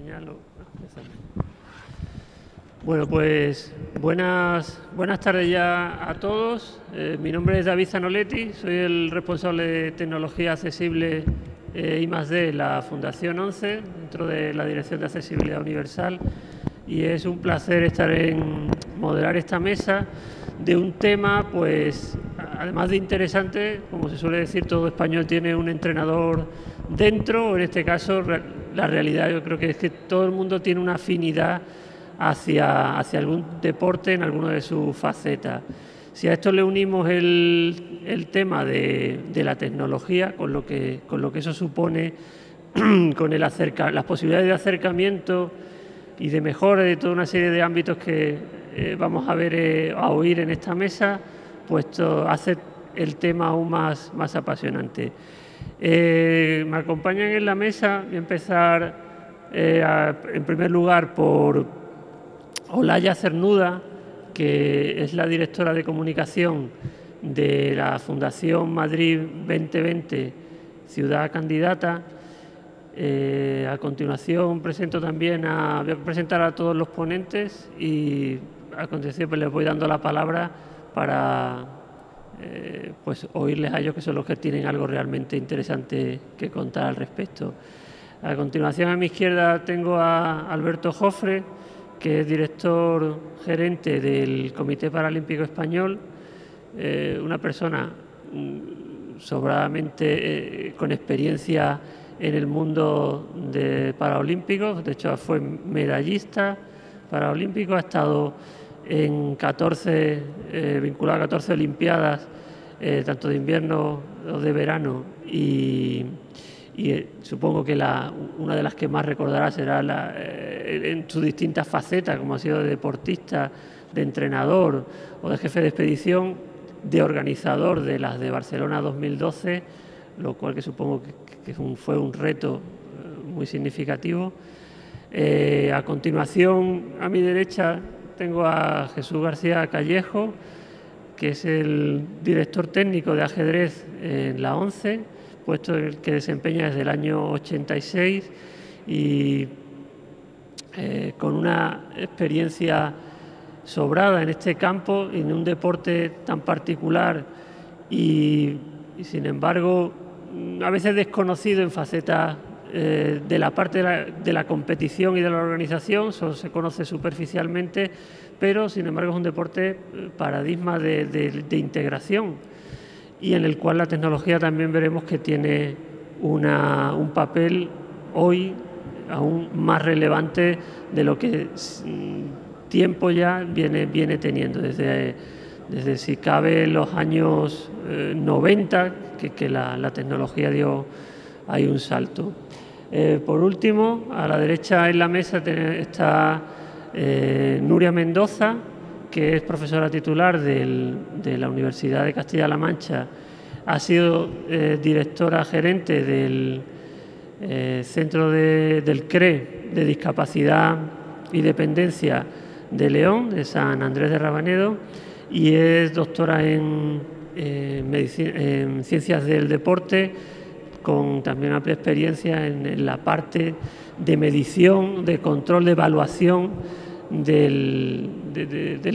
Señalo. Bueno, pues buenas tardes ya a todos. Mi nombre es David Zanoletti, soy el responsable de Tecnología Accesible I+D en la Fundación ONCE, dentro de la Dirección de Accesibilidad Universal, y es un placer estar en moderar esta mesa de un tema, pues, además de interesante, como se suele decir, todo español tiene un entrenador dentro, o en este caso, la realidad yo creo que es que todo el mundo tiene una afinidad hacia algún deporte en alguna de sus facetas. Si a esto le unimos el tema de la tecnología, con lo que eso supone, con las posibilidades de acercamiento y de mejora de toda una serie de ámbitos que vamos a ver, a oír en esta mesa, pues esto hace el tema aún más apasionante. Me acompañan en la mesa. Voy a empezar en primer lugar por Olaya Cernuda, que es la directora de comunicación de la Fundación Madrid 2020 Ciudad Candidata. A continuación presento también voy a presentar a todos los ponentes y a continuación pues les voy dando la palabra para pues oírles a ellos, que son los que tienen algo realmente interesante que contar al respecto. A continuación, a mi izquierda tengo a Alberto Jofre, que es director gerente del Comité Paralímpico Español, una persona sobradamente con experiencia en el mundo de Paralímpicos. De hecho, fue medallista paralímpico, ha estado en 14, vinculado a 14 Olimpiadas, tanto de invierno o de verano, y supongo que una de las que más recordará será en sus distintas facetas, como ha sido de deportista, de entrenador o de jefe de expedición, de organizador de las de Barcelona 2012, lo cual que supongo que fue un reto muy significativo. A continuación, a mi derecha, tengo a Jesús García Callejo, que es el director técnico de ajedrez en la ONCE, puesto que desempeña desde el año 86 y con una experiencia sobrada en este campo, en un deporte tan particular y sin embargo a veces desconocido en facetas de la parte de la competición y de la organización. Solo se conoce superficialmente, pero sin embargo es un deporte paradigma de integración, y en el cual la tecnología también veremos que tiene un papel hoy aún más relevante de lo que tiempo ya viene teniendo, desde si cabe los años 90, que la tecnología dio ahí un salto. Por último, a la derecha en la mesa está Nuria Mendoza, que es profesora titular de la Universidad de Castilla-La Mancha. Ha sido directora gerente del Centro del CRE de Discapacidad y Dependencia de León, de San Andrés de Rabanedo, y es doctora en Ciencias del Deporte, con también amplia experiencia en la parte de medición, de control, de evaluación del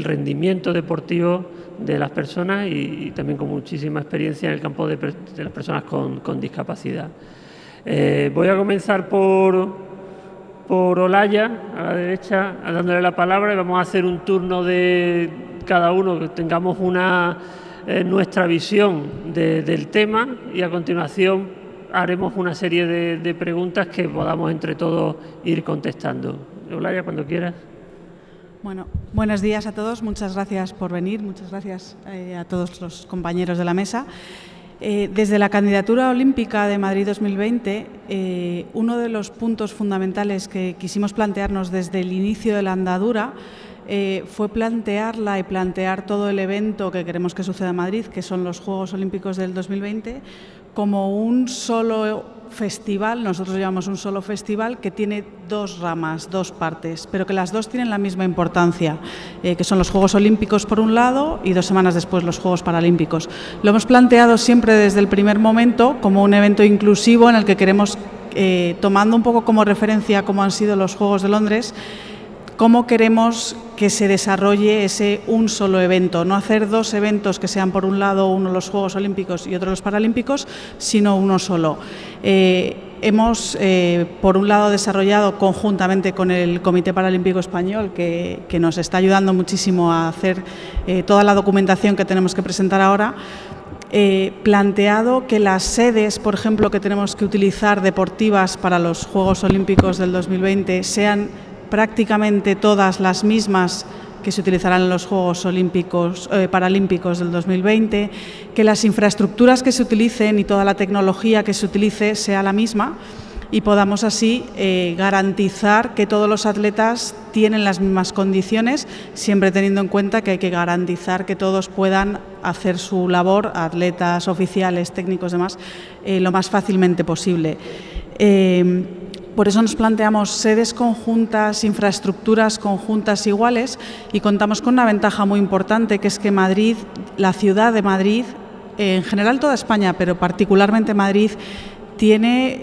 rendimiento deportivo de las personas, y también con muchísima experiencia en el campo de las personas con discapacidad. Voy a comenzar por Olaya, a la derecha, dándole la palabra, y vamos a hacer un turno de cada uno, que tengamos nuestra visión del tema, y a continuación haremos una serie de preguntas que podamos entre todos ir contestando. Olaya, cuando quieras. Bueno, buenos días a todos, muchas gracias por venir, muchas gracias a todos los compañeros de la mesa. Desde la candidatura olímpica de Madrid 2020, uno de los puntos fundamentales que quisimos plantearnos desde el inicio de la andadura fue plantearla y plantear todo el evento que queremos que suceda en Madrid, que son los Juegos Olímpicos del 2020, como un solo festival. Nosotros llamamos un solo festival que tiene dos ramas, dos partes, pero que las dos tienen la misma importancia, que son los Juegos Olímpicos por un lado y 2 semanas después los Juegos Paralímpicos. Lo hemos planteado siempre desde el primer momento como un evento inclusivo en el que queremos tomando un poco como referencia cómo han sido los Juegos de Londres, cómo queremos que se desarrolle ese un solo evento, no hacer dos eventos que sean por un lado uno los Juegos Olímpicos y otro los Paralímpicos, sino uno solo. Hemos, por un lado, desarrollado conjuntamente con el Comité Paralímpico Español, que nos está ayudando muchísimo a hacer toda la documentación que tenemos que presentar ahora, planteado que las sedes, por ejemplo, que tenemos que utilizar deportivas para los Juegos Olímpicos del 2020 sean prácticamente todas las mismas que se utilizarán en los Juegos Paralímpicos del 2020, que las infraestructuras que se utilicen y toda la tecnología que se utilice sea la misma y podamos así garantizar que todos los atletas tienen las mismas condiciones, siempre teniendo en cuenta que hay que garantizar que todos puedan hacer su labor, atletas, oficiales, técnicos, demás, lo más fácilmente posible. Por eso nos planteamos sedes conjuntas, infraestructuras conjuntas iguales y contamos con una ventaja muy importante, que es que Madrid, la ciudad de Madrid, en general toda España, pero particularmente Madrid, tiene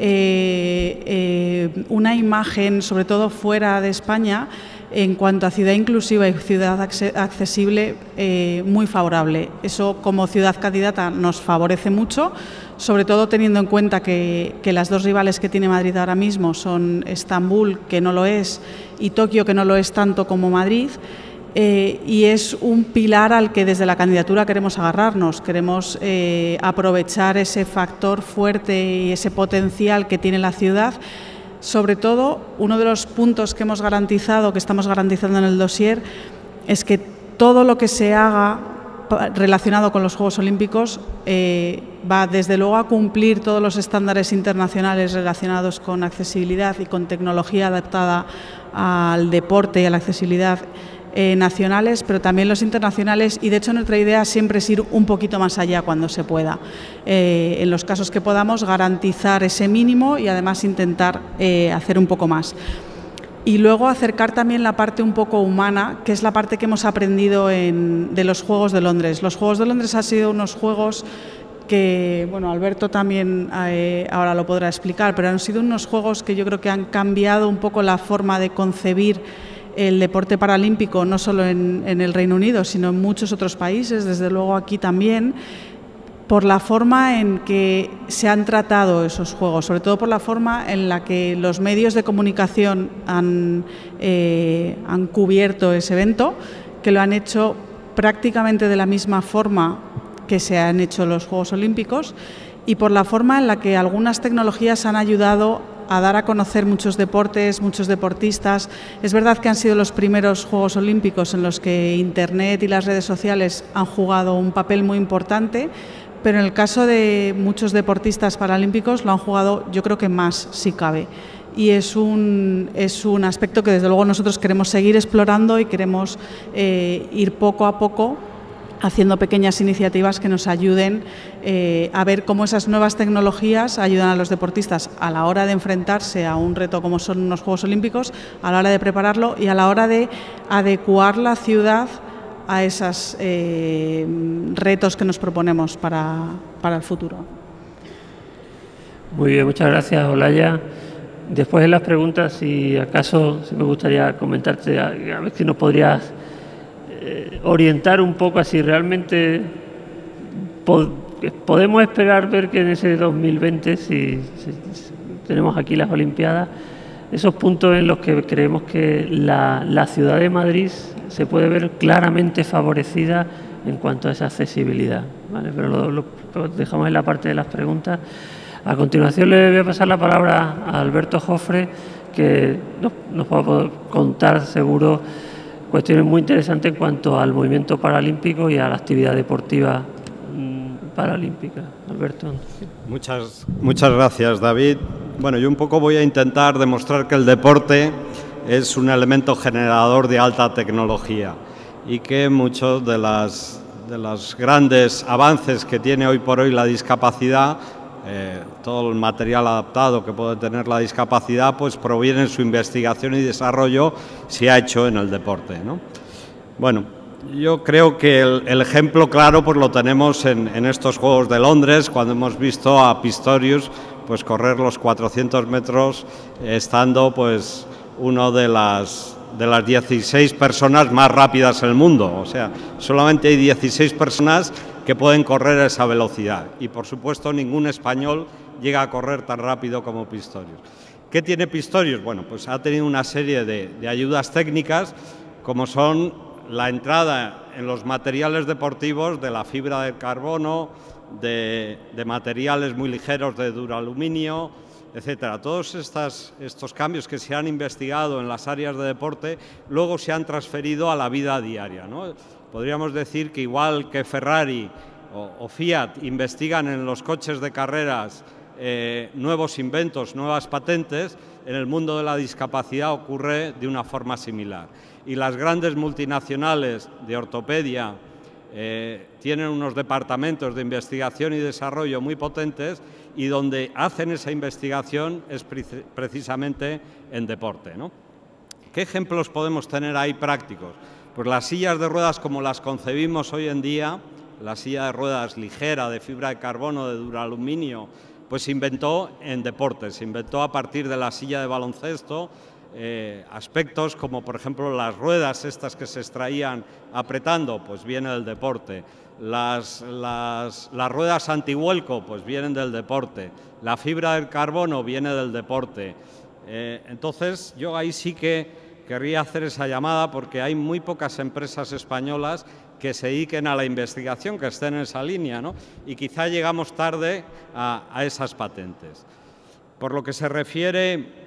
una imagen, sobre todo fuera de España, en cuanto a ciudad inclusiva y ciudad accesible, muy favorable. Eso, como ciudad candidata, nos favorece mucho, sobre todo teniendo en cuenta que las dos rivales que tiene Madrid ahora mismo son Estambul, que no lo es, y Tokio, que no lo es tanto como Madrid. Y es un pilar al que desde la candidatura queremos agarrarnos, queremos aprovechar ese factor fuerte y ese potencial que tiene la ciudad. Sobre todo, uno de los puntos que hemos garantizado, que estamos garantizando en el dossier, es que todo lo que se haga relacionado con los Juegos Olímpicos va desde luego a cumplir todos los estándares internacionales relacionados con accesibilidad y con tecnología adaptada al deporte y a la accesibilidad nacionales, pero también los internacionales, y de hecho nuestra idea siempre es ir un poquito más allá cuando se pueda. En los casos que podamos, garantizar ese mínimo y además intentar hacer un poco más. Y luego acercar también la parte un poco humana, que es la parte que hemos aprendido de los Juegos de Londres. Los Juegos de Londres han sido unos juegos que, bueno, Alberto también ahora lo podrá explicar, pero han sido unos juegos que yo creo que han cambiado un poco la forma de concebir el deporte paralímpico, no solo en el Reino Unido, sino en muchos otros países, desde luego aquí también, por la forma en que se han tratado esos juegos, sobre todo por la forma en la que los medios de comunicación han cubierto ese evento, que lo han hecho prácticamente de la misma forma que se han hecho los Juegos Olímpicos, y por la forma en la que algunas tecnologías han ayudado a dar a conocer muchos deportes, muchos deportistas. Es verdad que han sido los primeros Juegos Olímpicos en los que Internet y las redes sociales han jugado un papel muy importante, pero en el caso de muchos deportistas paralímpicos lo han jugado, yo creo que más, si cabe. Y es un aspecto que desde luego nosotros queremos seguir explorando y queremos ir poco a poco haciendo pequeñas iniciativas que nos ayuden a ver cómo esas nuevas tecnologías ayudan a los deportistas a la hora de enfrentarse a un reto como son unos Juegos Olímpicos, a la hora de prepararlo y a la hora de adecuar la ciudad a esos retos que nos proponemos para el futuro. Muy bien, muchas gracias, Olaya. Después de las preguntas, si acaso me gustaría comentarte, a ver si nos podrías orientar un poco a si realmente podemos esperar ver que en ese 2020, si tenemos aquí las Olimpiadas, esos puntos en los que creemos que la ciudad de Madrid se puede ver claramente favorecida en cuanto a esa accesibilidad, ¿vale? Pero lo dejamos en la parte de las preguntas. A continuación le voy a pasar la palabra a Alberto Jofre, que nos va a poder contar seguro cuestiones muy interesantes en cuanto al movimiento paralímpico y a la actividad deportiva paralímpica. Alberto. Muchas gracias, David. Bueno, yo un poco voy a intentar demostrar que el deporte es un elemento generador de alta tecnología y que muchos de los grandes avances que tiene hoy por hoy la discapacidad, todo el material adaptado que puede tener la discapacidad, pues proviene en su investigación y desarrollo, se ha hecho en el deporte, ¿no? Bueno, yo creo que el ejemplo claro pues lo tenemos en estos Juegos de Londres, cuando hemos visto a Pistorius pues correr los 400 metros estando pues uno de las 16 personas más rápidas del mundo. O sea, solamente hay 16 personas que pueden correr a esa velocidad y, por supuesto, ningún español llega a correr tan rápido como Pistorius. ¿Qué tiene Pistorius? Bueno, pues ha tenido una serie de ayudas técnicas, como son la entrada en los materiales deportivos de la fibra de carbono, de materiales muy ligeros de duraluminio, etcétera. Todos estos cambios que se han investigado en las áreas de deporte luego se han transferido a la vida diaria, ¿no? Podríamos decir que igual que Ferrari o Fiat investigan en los coches de carreras nuevos inventos, nuevas patentes, en el mundo de la discapacidad ocurre de una forma similar. Y las grandes multinacionales de ortopedia tienen unos departamentos de investigación y desarrollo muy potentes y donde hacen esa investigación es precisamente en deporte, ¿no? ¿Qué ejemplos podemos tener ahí prácticos? Pues las sillas de ruedas como las concebimos hoy en día, la silla de ruedas ligera de fibra de carbono, de duraluminio, pues se inventó en deporte, se inventó a partir de la silla de baloncesto, aspectos como por ejemplo las ruedas estas que se extraían apretando, pues viene del deporte, las ruedas antivuelco pues vienen del deporte, la fibra del carbono viene del deporte. Entonces yo ahí sí que querría hacer esa llamada porque hay muy pocas empresas españolas que se dediquen a la investigación, que estén en esa línea, ¿no? Y quizá llegamos tarde a esas patentes. Por lo que se refiere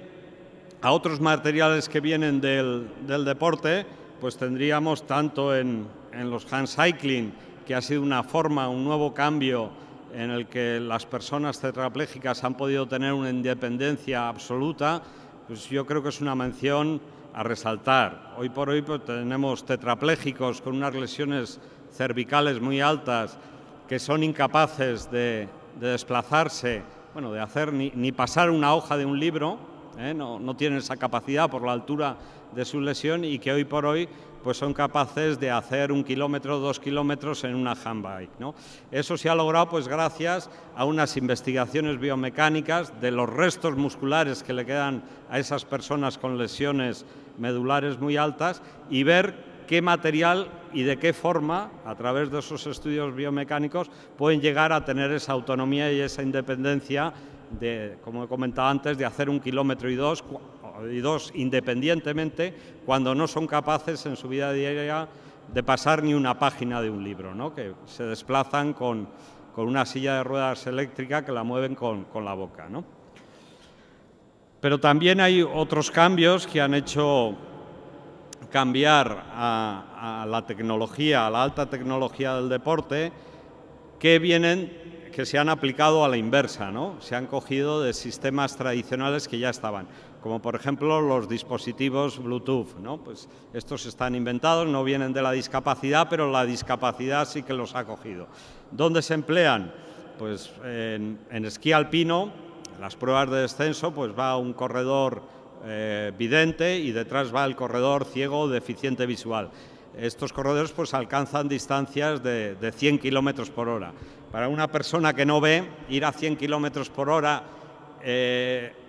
a otros materiales que vienen del deporte, pues tendríamos tanto en los hand cycling, que ha sido una forma, un nuevo cambio en el que las personas tetraplégicas han podido tener una independencia absoluta, pues yo creo que es una mención a resaltar. Hoy por hoy pues, tenemos tetraplégicos con unas lesiones cervicales muy altas que son incapaces de desplazarse, bueno, de hacer ni pasar una hoja de un libro, no tienen esa capacidad por la altura de su lesión y que hoy por hoy pues son capaces de hacer 1 kilómetro, 2 kilómetros en una handbike, ¿no? Eso se ha logrado pues gracias a unas investigaciones biomecánicas de los restos musculares que le quedan a esas personas con lesiones medulares muy altas y ver qué material y de qué forma, a través de esos estudios biomecánicos, pueden llegar a tener esa autonomía y esa independencia de, como he comentado antes, de hacer 1 kilómetro y dos independientemente cuando no son capaces en su vida diaria de pasar ni una página de un libro, ¿no? Que se desplazan con una silla de ruedas eléctrica que la mueven con la boca, ¿no? Pero también hay otros cambios que han hecho cambiar a la tecnología, a la alta tecnología del deporte, que se han aplicado a la inversa, ¿no? Se han cogido de sistemas tradicionales que ya estaban, como por ejemplo los dispositivos Bluetooth, ¿no? Pues estos están inventados, no vienen de la discapacidad, pero la discapacidad sí que los ha cogido. ¿Dónde se emplean? Pues en esquí alpino, en las pruebas de descenso, pues va un corredor vidente y detrás va el corredor ciego deficiente visual. Estos corredores pues alcanzan distancias de 100 kilómetros por hora. Para una persona que no ve, ir a 100 kilómetros por hora,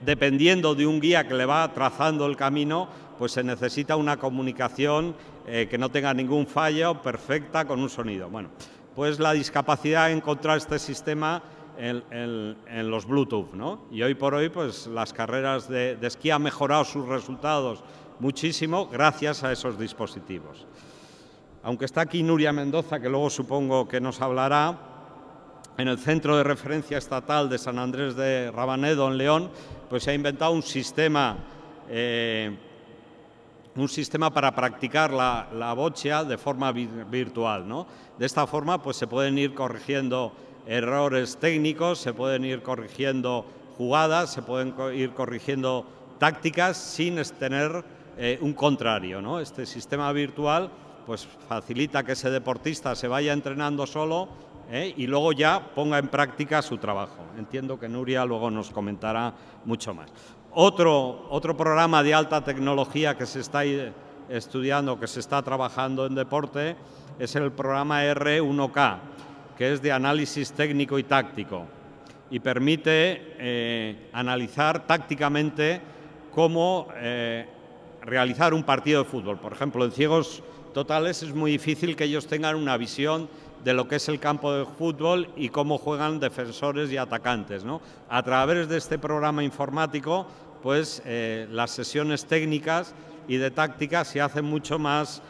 dependiendo de un guía que le va trazando el camino, pues se necesita una comunicación que no tenga ningún fallo, perfecta, con un sonido. Bueno, pues la discapacidad ha encontrado este sistema en los Bluetooth, ¿no? Y hoy por hoy pues las carreras de esquí han mejorado sus resultados muchísimo gracias a esos dispositivos. Aunque está aquí Nuria Mendoza, que luego supongo que nos hablará, en el Centro de Referencia Estatal de San Andrés de Rabanedo, en León, pues se ha inventado un sistema para practicar la boccia de forma virtual, ¿no? De esta forma pues se pueden ir corrigiendo errores técnicos, se pueden ir corrigiendo jugadas, se pueden ir corrigiendo tácticas sin tener un contrario, ¿no? Este sistema virtual pues facilita que ese deportista se vaya entrenando solo y luego ya ponga en práctica su trabajo. Entiendo que Nuria luego nos comentará mucho más. Otro programa de alta tecnología que se está estudiando, que se está trabajando en deporte, es el programa R1K, que es de análisis técnico y táctico. y permite analizar tácticamente cómo realizar un partido de fútbol. Por ejemplo, en ciegos totales es muy difícil que ellos tengan una visión de lo que es el campo de fútbol y cómo juegan defensores y atacantes, ¿no? A través de este programa informático, pues las sesiones técnicas y de táctica se hacen mucho más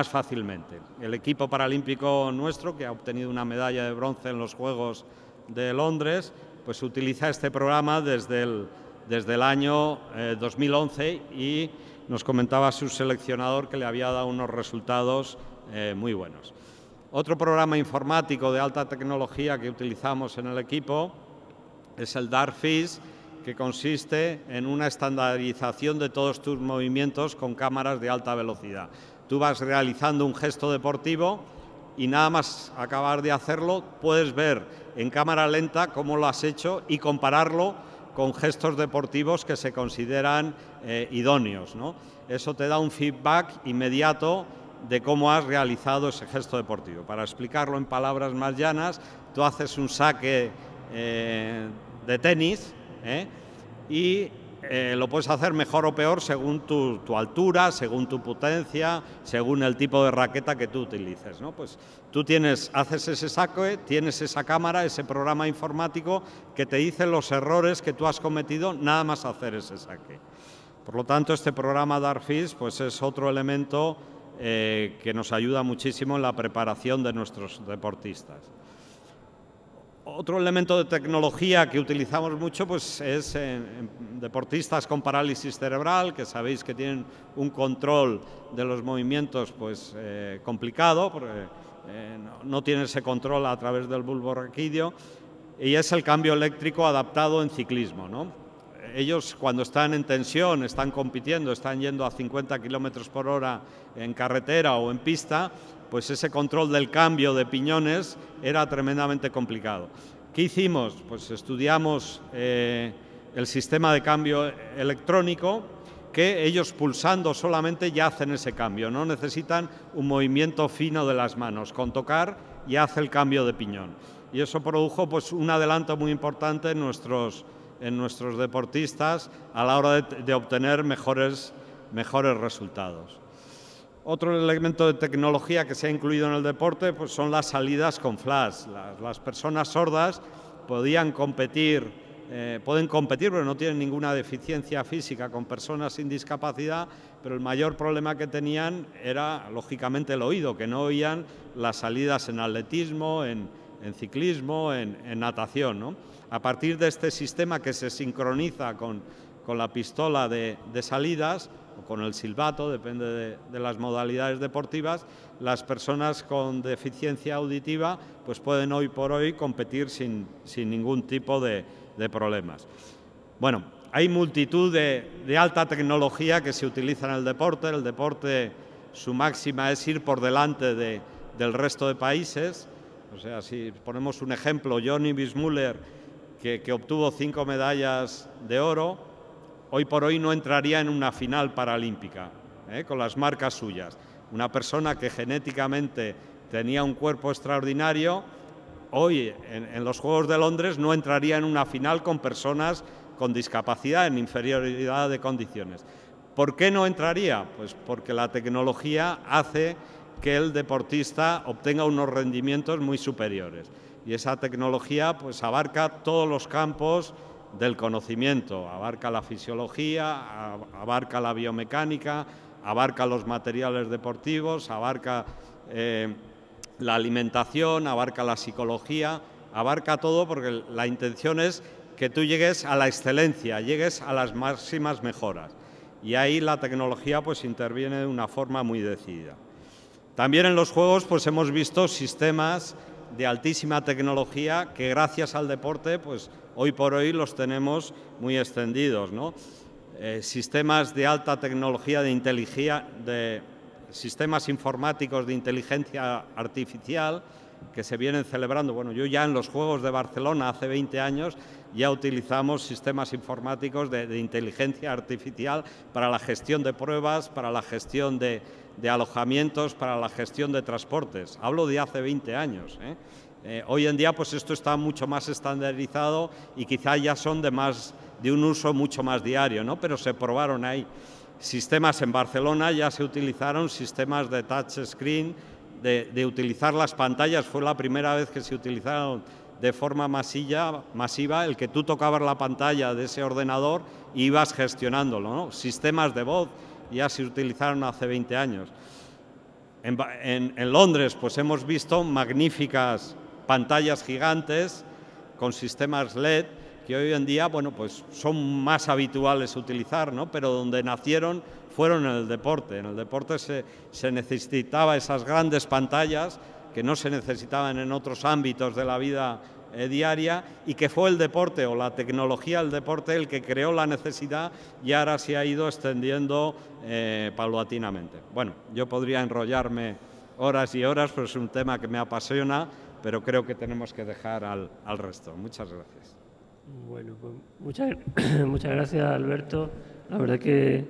fácilmente. El equipo paralímpico nuestro, que ha obtenido una medalla de bronce en los Juegos de Londres, pues utiliza este programa desde el año 2011 y nos comentaba su seleccionador que le había dado unos resultados muy buenos. Otro programa informático de alta tecnología que utilizamos en el equipo es el DARFIS, que consiste en una estandarización de todos tus movimientos con cámaras de alta velocidad. Tú vas realizando un gesto deportivo y nada más acabar de hacerlo puedes ver en cámara lenta cómo lo has hecho y compararlo con gestos deportivos que se consideran idóneos, ¿no? Eso te da un feedback inmediato de cómo has realizado ese gesto deportivo. Para explicarlo en palabras más llanas, tú haces un saque de tenis y lo puedes hacer mejor o peor según tu altura, según tu potencia, según el tipo de raqueta que tú utilices, ¿no? Pues tú haces ese saque, tienes esa cámara, ese programa informático que te dice los errores que tú has cometido nada más hacer ese saque. Por lo tanto, este programa DARFIS pues es otro elemento que nos ayuda muchísimo en la preparación de nuestros deportistas. Otro elemento de tecnología que utilizamos mucho pues, es en deportistas con parálisis cerebral, que sabéis que tienen un control de los movimientos pues, complicado, porque no tienen ese control a través del bulbo raquídeo, y es el cambio eléctrico adaptado en ciclismo, ¿no? Ellos cuando están en tensión, están compitiendo, están yendo a 50 kilómetros por hora en carretera o en pista, pues ese control del cambio de piñones era tremendamente complicado. ¿Qué hicimos? Pues estudiamos el sistema de cambio electrónico, que ellos pulsando solamente ya hacen ese cambio, no necesitan un movimiento fino de las manos, con tocar ya hace el cambio de piñón. Y eso produjo pues, un adelanto muy importante en nuestros deportistas a la hora de obtener mejores resultados. Otro elemento de tecnología que se ha incluido en el deporte pues son las salidas con flash. Las personas sordas pueden competir, pero no tienen ninguna deficiencia física con personas sin discapacidad, pero el mayor problema que tenían era, lógicamente, el oído, que no oían las salidas en atletismo, en ciclismo, en natación, ¿no? A partir de este sistema que se sincroniza con la pistola de salidas o con el silbato, depende de las modalidades deportivas, las personas con deficiencia auditiva pues pueden hoy por hoy competir sin ningún tipo de problemas. Bueno, hay multitud de alta tecnología que se utiliza en el deporte. El deporte, su máxima es ir por delante del resto de países. O sea, si ponemos un ejemplo, Johnny Bismuller, que obtuvo 5 medallas de oro, hoy por hoy no entraría en una final paralímpica, con las marcas suyas. Una persona que genéticamente tenía un cuerpo extraordinario, hoy en los Juegos de Londres no entraría en una final con personas con discapacidad, en inferioridad de condiciones. ¿Por qué no entraría? Pues porque la tecnología hace que el deportista obtenga unos rendimientos muy superiores. Y esa tecnología pues abarca todos los campos del conocimiento, abarca la fisiología, abarca la biomecánica, abarca los materiales deportivos, abarca la alimentación, abarca la psicología, abarca todo, porque la intención es que tú llegues a la excelencia, llegues a las máximas mejoras. Y ahí la tecnología pues interviene de una forma muy decidida. También en los Juegos pues hemos visto sistemas de altísima tecnología que gracias al deporte pues hoy por hoy los tenemos muy extendidos, ¿no? Sistemas de alta tecnología de sistemas informáticos de inteligencia artificial que se vienen celebrando. Bueno, yo ya en los Juegos de Barcelona hace 20 años ya utilizamos sistemas informáticos de inteligencia artificial para la gestión de pruebas, para la gestión de alojamientos, para la gestión de transportes. Hablo de hace 20 años, Hoy en día pues esto está mucho más estandarizado y quizá ya son de un uso mucho más diario, ¿no? Pero se probaron ahí. Sistemas en Barcelona, ya se utilizaron sistemas de touch screen, de utilizar las pantallas. Fue la primera vez que se utilizaron de forma masiva el que tú tocabas la pantalla de ese ordenador y ibas gestionándolo, ¿no? Sistemas de voz ya se utilizaron hace 20 años. En Londres pues hemos visto magníficas pantallas gigantes con sistemas LED que hoy en día, bueno, pues son más habituales utilizar, ¿no? Pero donde nacieron fueron en el deporte. En el deporte se necesitaba esas grandes pantallas que no se necesitaban en otros ámbitos de la vida diaria, y que fue el deporte o la tecnología del deporte el que creó la necesidad y ahora se ha ido extendiendo paulatinamente. Bueno, yo podría enrollarme horas y horas, pero es un tema que me apasiona, pero creo que tenemos que dejar al resto. Muchas gracias. Bueno, pues muchas gracias, Alberto. La verdad que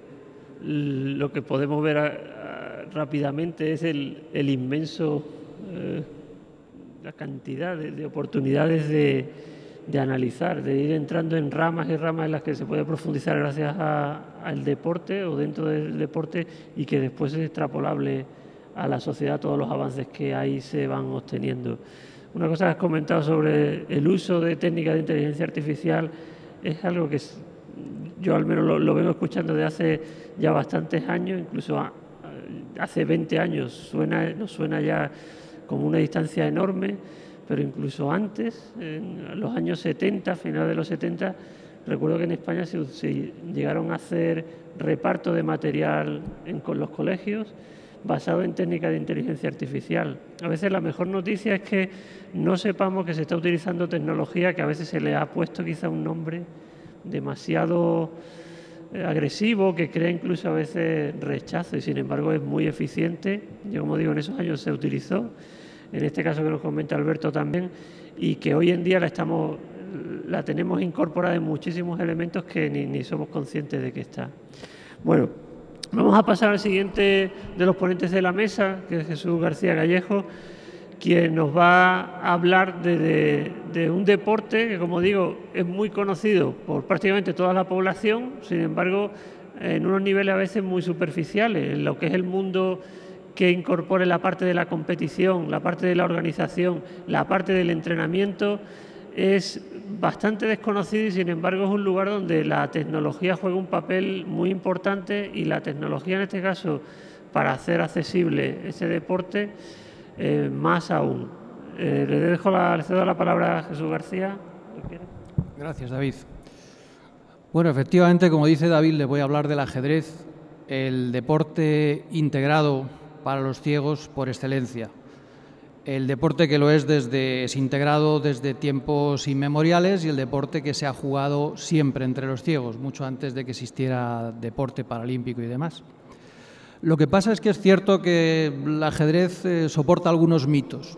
lo que podemos ver rápidamente es el inmenso, la cantidad de oportunidades de analizar, de ir entrando en ramas y ramas en las que se puede profundizar gracias al deporte o dentro del deporte, y que después es extrapolable a la sociedad todos los avances que ahí se van obteniendo. Una cosa que has comentado sobre el uso de técnicas de inteligencia artificial es algo que yo al menos lo vengo escuchando desde hace ya bastantes años, incluso hace 20 años nos suena ya como una distancia enorme, pero incluso antes, en los años 70, finales de los 70, recuerdo que en España se llegaron a hacer reparto de material con los colegios basado en técnicas de inteligencia artificial. A veces la mejor noticia es que no sepamos que se está utilizando tecnología que a veces se le ha puesto quizá un nombre demasiado agresivo, que crea incluso a veces rechazo, y sin embargo es muy eficiente. Yo, como digo, en esos años se utilizó, en este caso que nos comenta Alberto también, y que hoy en día la tenemos incorporada en muchísimos elementos que ni somos conscientes de que está. Bueno, vamos a pasar al siguiente de los ponentes de la mesa, que es Jesús García Gallejo, quien nos va a hablar de un deporte que, como digo, es muy conocido por prácticamente toda la población, sin embargo, en unos niveles a veces muy superficiales, en lo que es el mundo que incorpore la parte de la competición, la parte de la organización, la parte del entrenamiento, es bastante desconocido, y sin embargo es un lugar donde la tecnología juega un papel muy importante, y la tecnología en este caso para hacer accesible ese deporte más aún. Le cedo la palabra a Jesús García. Gracias, David. Bueno, efectivamente, como dice David, le voy a hablar del ajedrez, el deporte integrado para los ciegos por excelencia. El deporte que lo es integrado desde tiempos inmemoriales, y el deporte que se ha jugado siempre entre los ciegos, mucho antes de que existiera deporte paralímpico y demás. Lo que pasa es que es cierto que el ajedrez soporta algunos mitos.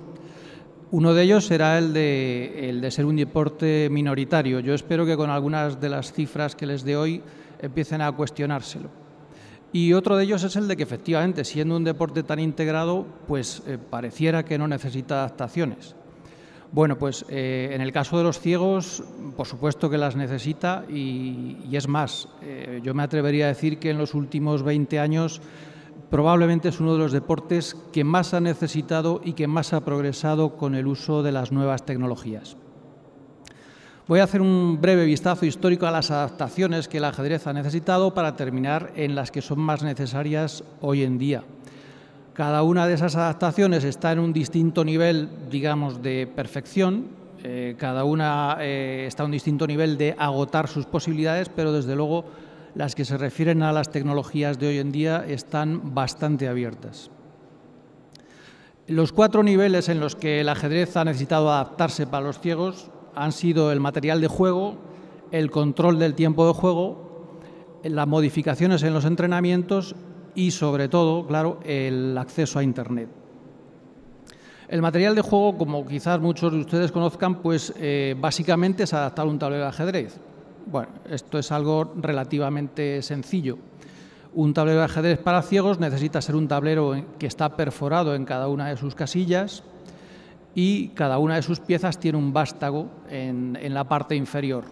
Uno de ellos será el de ser un deporte minoritario. Yo espero que con algunas de las cifras que les dé hoy empiecen a cuestionárselo. Y otro de ellos es el de que, efectivamente, siendo un deporte tan integrado, pues pareciera que no necesita adaptaciones. Bueno, pues en el caso de los ciegos, por supuesto que las necesita, y es más, yo me atrevería a decir que en los últimos 20 años probablemente es uno de los deportes que más ha necesitado y que más ha progresado con el uso de las nuevas tecnologías. Voy a hacer un breve vistazo histórico a las adaptaciones que el ajedrez ha necesitado para terminar en las que son más necesarias hoy en día. Cada una de esas adaptaciones está en un distinto nivel, digamos, de perfección. Cada una está a un distinto nivel de agotar sus posibilidades, pero desde luego las que se refieren a las tecnologías de hoy en día están bastante abiertas. Los 4 niveles en los que el ajedrez ha necesitado adaptarse para los ciegos han sido el material de juego, el control del tiempo de juego, las modificaciones en los entrenamientos y, sobre todo, claro, el acceso a Internet. El material de juego, como quizás muchos de ustedes conozcan, pues básicamente es adaptar un tablero de ajedrez. Bueno, esto es algo relativamente sencillo. Un tablero de ajedrez para ciegos necesita ser un tablero que está perforado en cada una de sus casillas, y cada una de sus piezas tiene un vástago en la parte inferior.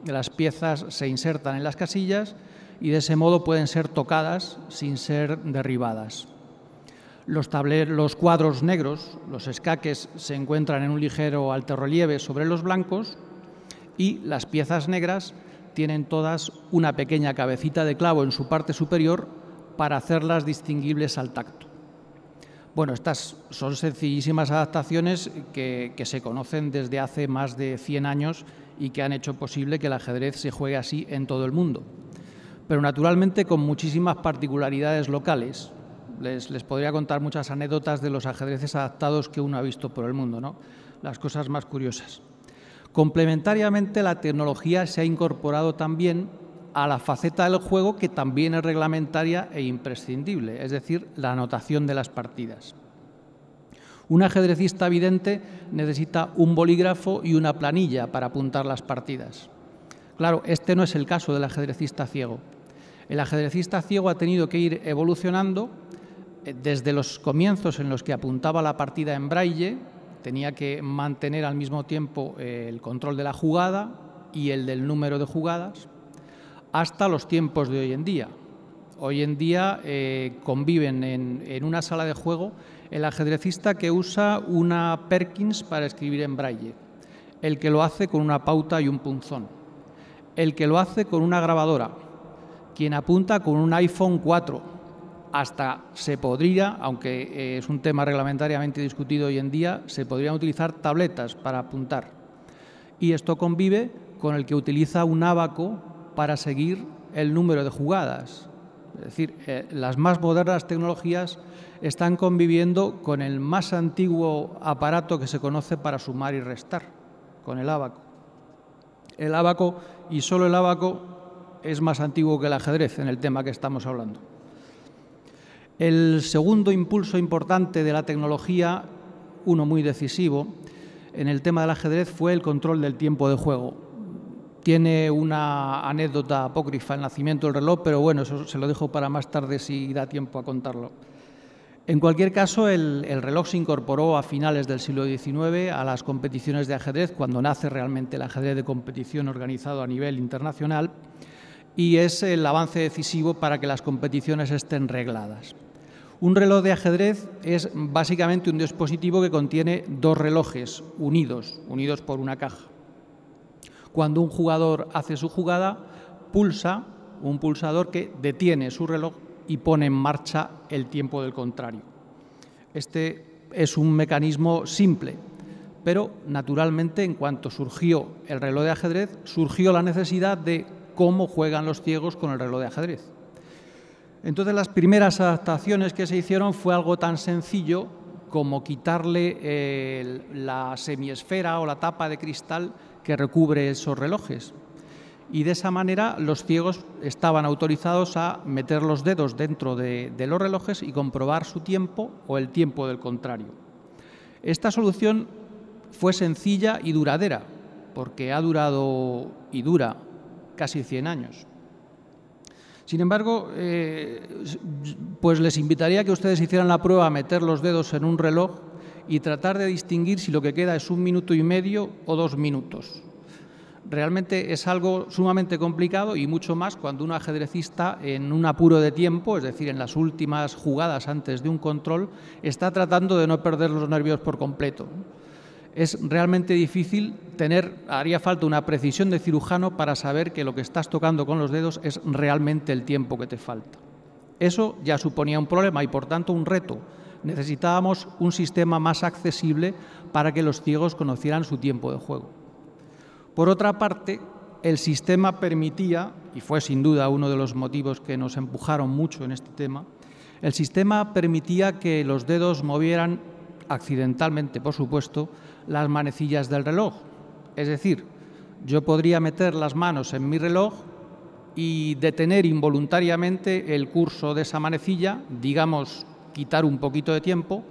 Las piezas se insertan en las casillas y de ese modo pueden ser tocadas sin ser derribadas. Los cuadros negros, los escaques, se encuentran en un ligero alterrelieve sobre los blancos y las piezas negras tienen todas una pequeña cabecita de clavo en su parte superior para hacerlas distinguibles al tacto. Bueno, estas son sencillísimas adaptaciones que se conocen desde hace más de 100 años y que han hecho posible que el ajedrez se juegue así en todo el mundo. Pero naturalmente con muchísimas particularidades locales. Les podría contar muchas anécdotas de los ajedrezes adaptados que uno ha visto por el mundo, ¿no? Las cosas más curiosas. Complementariamente, la tecnología se ha incorporado también a la faceta del juego que también es reglamentaria e imprescindible, es decir, la anotación de las partidas. Un ajedrecista vidente necesita un bolígrafo y una planilla para apuntar las partidas. Claro, este no es el caso del ajedrecista ciego. El ajedrecista ciego ha tenido que ir evolucionando desde los comienzos en los que apuntaba la partida en braille, tenía que mantener al mismo tiempo el control de la jugada y el del número de jugadas, hasta los tiempos de hoy en día. Hoy en día conviven en una sala de juego el ajedrecista que usa una Perkins para escribir en braille, el que lo hace con una pauta y un punzón, el que lo hace con una grabadora, quien apunta con un iPhone 4, hasta se podría, aunque es un tema reglamentariamente discutido hoy en día, se podrían utilizar tabletas para apuntar. Y esto convive con el que utiliza un ábaco para seguir el número de jugadas. Es decir, las más modernas tecnologías están conviviendo con el más antiguo aparato que se conoce para sumar y restar, con el ábaco. El ábaco, y solo el ábaco, es más antiguo que el ajedrez en el tema que estamos hablando. El segundo impulso importante de la tecnología, uno muy decisivo, en el tema del ajedrez fue el control del tiempo de juego. Tiene una anécdota apócrifa el nacimiento del reloj, pero bueno, eso se lo dejo para más tarde si da tiempo a contarlo. En cualquier caso, el reloj se incorporó a finales del siglo XIX a las competiciones de ajedrez, cuando nace realmente el ajedrez de competición organizado a nivel internacional, y es el avance decisivo para que las competiciones estén regladas. Un reloj de ajedrez es básicamente un dispositivo que contiene dos relojes unidos por una caja. Cuando un jugador hace su jugada, pulsa un pulsador que detiene su reloj y pone en marcha el tiempo del contrario. Este es un mecanismo simple, pero naturalmente en cuanto surgió el reloj de ajedrez, surgió la necesidad de cómo juegan los ciegos con el reloj de ajedrez. Entonces, las primeras adaptaciones que se hicieron fue algo tan sencillo como quitarle la semiesfera o la tapa de cristal que recubre esos relojes. Y de esa manera los ciegos estaban autorizados a meter los dedos dentro de los relojes y comprobar su tiempo o el tiempo del contrario. Esta solución fue sencilla y duradera, porque ha durado y dura casi 100 años. Sin embargo, pues les invitaría a que ustedes hicieran la prueba a meter los dedos en un reloj y tratar de distinguir si lo que queda es 1 minuto y medio o 2 minutos. Realmente es algo sumamente complicado y mucho más cuando un ajedrecista en un apuro de tiempo, es decir, en las últimas jugadas antes de un control, está tratando de no perder los nervios por completo. Es realmente difícil haría falta una precisión de cirujano para saber que lo que estás tocando con los dedos es realmente el tiempo que te falta. Eso ya suponía un problema y, por tanto, un reto. Necesitábamos un sistema más accesible para que los ciegos conocieran su tiempo de juego. Por otra parte, el sistema permitía, y fue sin duda uno de los motivos que nos empujaron mucho en este tema, el sistema permitía que los dedos movieran, accidentalmente por supuesto, las manecillas del reloj. Es decir, yo podría meter las manos en mi reloj y detener involuntariamente el curso de esa manecilla, digamos, quitar un poquito de tiempo,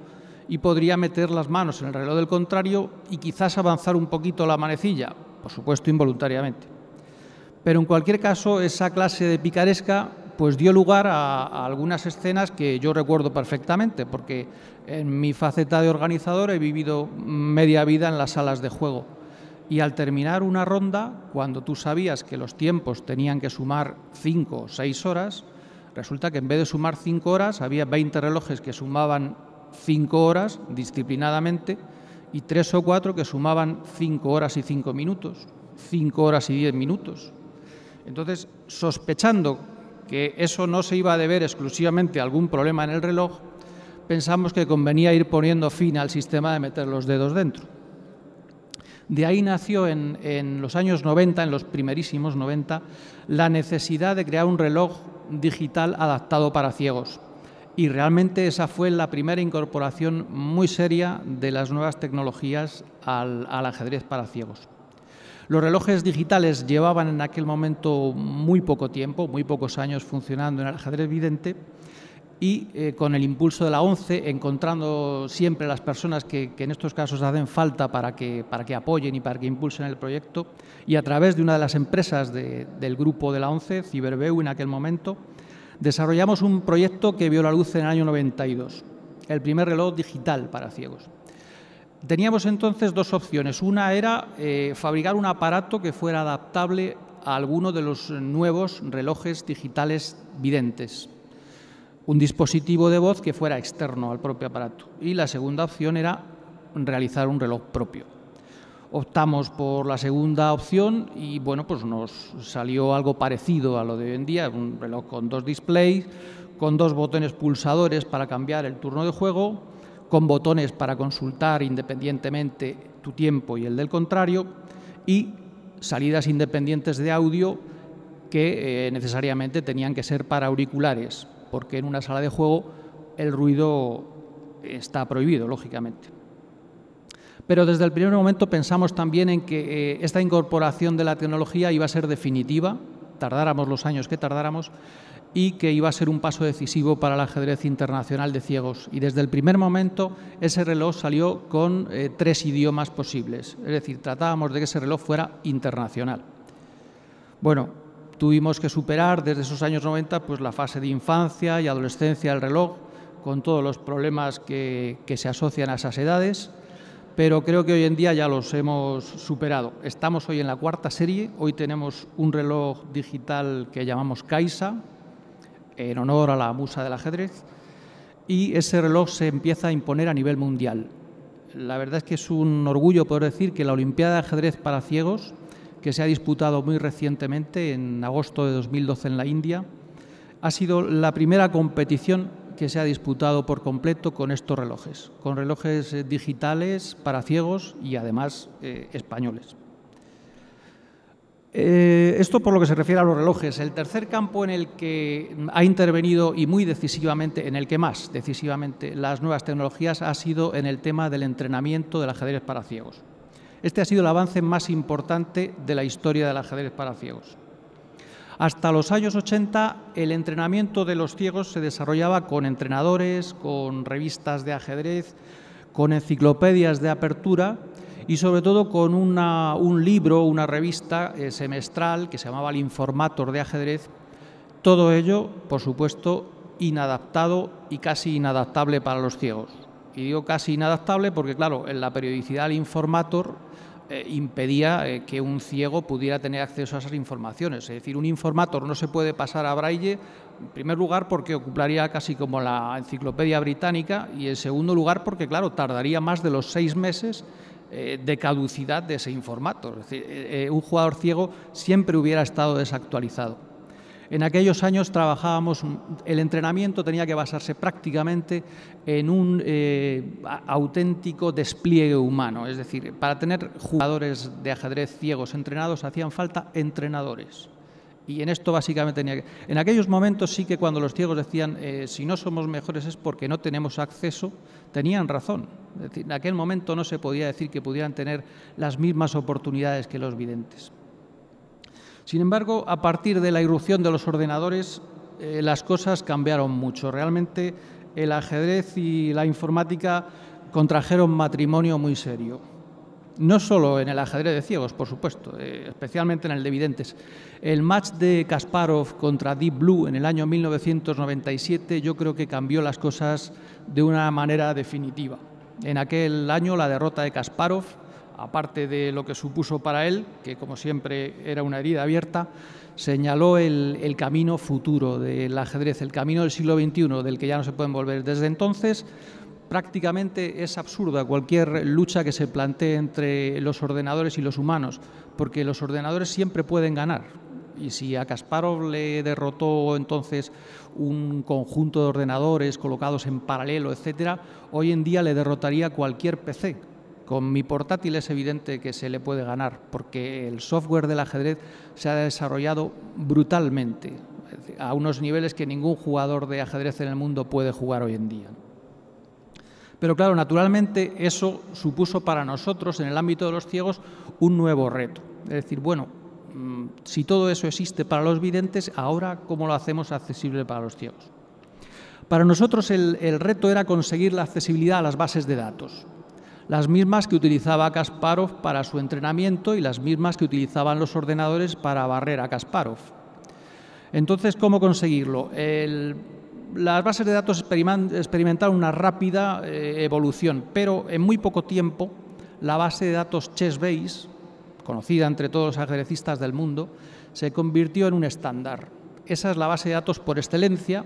y podría meter las manos en el reloj del contrario y quizás avanzar un poquito la manecilla, por supuesto involuntariamente. Pero en cualquier caso, esa clase de picaresca pues dio lugar a algunas escenas que yo recuerdo perfectamente, porque en mi faceta de organizador he vivido media vida en las salas de juego. Y al terminar una ronda, cuando tú sabías que los tiempos tenían que sumar 5 o 6 horas, resulta que en vez de sumar 5 horas, había 20 relojes que sumaban 5 horas disciplinadamente y 3 o 4 que sumaban 5 horas y 5 minutos, 5 horas y 10 minutos. Entonces, sospechando que eso no se iba a deber exclusivamente a algún problema en el reloj, pensamos que convenía ir poniendo fin al sistema de meter los dedos dentro. De ahí nació en los años 90, en los primerísimos 90, la necesidad de crear un reloj digital adaptado para ciegos. Y realmente esa fue la primera incorporación muy seria de las nuevas tecnologías al ajedrez para ciegos. Los relojes digitales llevaban en aquel momento muy poco tiempo, muy pocos años funcionando en el ajedrez vidente, y con el impulso de la ONCE, encontrando siempre las personas que en estos casos hacen falta para que apoyen y para que impulsen el proyecto, y a través de una de las empresas del grupo de la ONCE, Cyberbeu en aquel momento, desarrollamos un proyecto que vio la luz en el año 92, el primer reloj digital para ciegos. Teníamos entonces dos opciones. Una era fabricar un aparato que fuera adaptable a alguno de los nuevos relojes digitales videntes, un dispositivo de voz que fuera externo al propio aparato. Y la segunda opción era realizar un reloj propio. Optamos por la segunda opción y bueno, pues nos salió algo parecido a lo de hoy en día, un reloj con 2 displays, con 2 botones pulsadores para cambiar el turno de juego, con botones para consultar independientemente tu tiempo y el del contrario, y salidas independientes de audio que necesariamente tenían que ser para auriculares, porque en una sala de juego el ruido está prohibido, lógicamente. Pero desde el primer momento pensamos también en que esta incorporación de la tecnología iba a ser definitiva, tardáramos los años que tardáramos, y que iba a ser un paso decisivo para el ajedrez internacional de ciegos. Y desde el primer momento ese reloj salió con 3 idiomas posibles, es decir, tratábamos de que ese reloj fuera internacional. Bueno, tuvimos que superar desde esos años 90 pues, la fase de infancia y adolescencia del reloj, con todos los problemas que se asocian a esas edades, pero creo que hoy en día ya los hemos superado. Estamos hoy en la 4ª serie, hoy tenemos un reloj digital que llamamos Kaisa, en honor a la musa del ajedrez, y ese reloj se empieza a imponer a nivel mundial. La verdad es que es un orgullo poder decir que la Olimpiada de Ajedrez para Ciegos, que se ha disputado muy recientemente, en agosto de 2012 en la India, ha sido la primera competición que se ha disputado por completo con estos relojes, con relojes digitales para ciegos y además españoles. Esto por lo que se refiere a los relojes. El tercer campo en el que ha intervenido y muy decisivamente, en el que más decisivamente las nuevas tecnologías, ha sido en el tema del entrenamiento del ajedrez para ciegos. Este ha sido el avance más importante de la historia del ajedrez para ciegos. Hasta los años 80 el entrenamiento de los ciegos se desarrollaba con entrenadores, con revistas de ajedrez, con enciclopedias de apertura y sobre todo con un libro, una revista semestral que se llamaba el Informator de ajedrez. Todo ello, por supuesto, inadaptado y casi inadaptable para los ciegos. Y digo casi inadaptable porque, claro, en la periodicidad del Informator impedía que un ciego pudiera tener acceso a esas informaciones. Es decir, un Informator no se puede pasar a braille, en primer lugar porque ocuparía casi como la enciclopedia británica y en segundo lugar porque, claro, tardaría más de los 6 meses de caducidad de ese Informator. Es decir, un jugador ciego siempre hubiera estado desactualizado. En aquellos años trabajábamos, el entrenamiento tenía que basarse prácticamente en un auténtico despliegue humano, es decir, para tener jugadores de ajedrez ciegos entrenados hacían falta entrenadores. Y en esto básicamente tenía que... En aquellos momentos sí que cuando los ciegos decían si no somos mejores es porque no tenemos acceso, tenían razón. Es decir, en aquel momento no se podía decir que pudieran tener las mismas oportunidades que los videntes. Sin embargo, a partir de la irrupción de los ordenadores, las cosas cambiaron mucho. Realmente el ajedrez y la informática contrajeron matrimonio muy serio. No solo en el ajedrez de ciegos, por supuesto, especialmente en el de videntes. El match de Kasparov contra Deep Blue en el año 1997 yo creo que cambió las cosas de una manera definitiva. En aquel año la derrota de Kasparov, aparte de lo que supuso para él, que como siempre era una herida abierta, señaló el camino futuro del ajedrez, el camino del siglo XXI, del que ya no se pueden volver. Desde entonces, prácticamente es absurda cualquier lucha que se plantee entre los ordenadores y los humanos, porque los ordenadores siempre pueden ganar. Y si a Kasparov le derrotó entonces un conjunto de ordenadores colocados en paralelo, etcétera, hoy en día le derrotaría cualquier PC. Con mi portátil es evidente que se le puede ganar, porque el software del ajedrez se ha desarrollado brutalmente, a unos niveles que ningún jugador de ajedrez en el mundo puede jugar hoy en día. Pero claro, naturalmente eso supuso para nosotros, en el ámbito de los ciegos, un nuevo reto. Es decir, bueno, si todo eso existe para los videntes, ahora ¿cómo lo hacemos accesible para los ciegos? Para nosotros el reto era conseguir la accesibilidad a las bases de datos, las mismas que utilizaba Kasparov para su entrenamiento y las mismas que utilizaban los ordenadores para barrer a Kasparov. Entonces, ¿cómo conseguirlo? Las bases de datos experimentaron una rápida evolución, pero en muy poco tiempo la base de datos Chessbase, conocida entre todos los ajedrecistas del mundo, se convirtió en un estándar. Esa es la base de datos por excelencia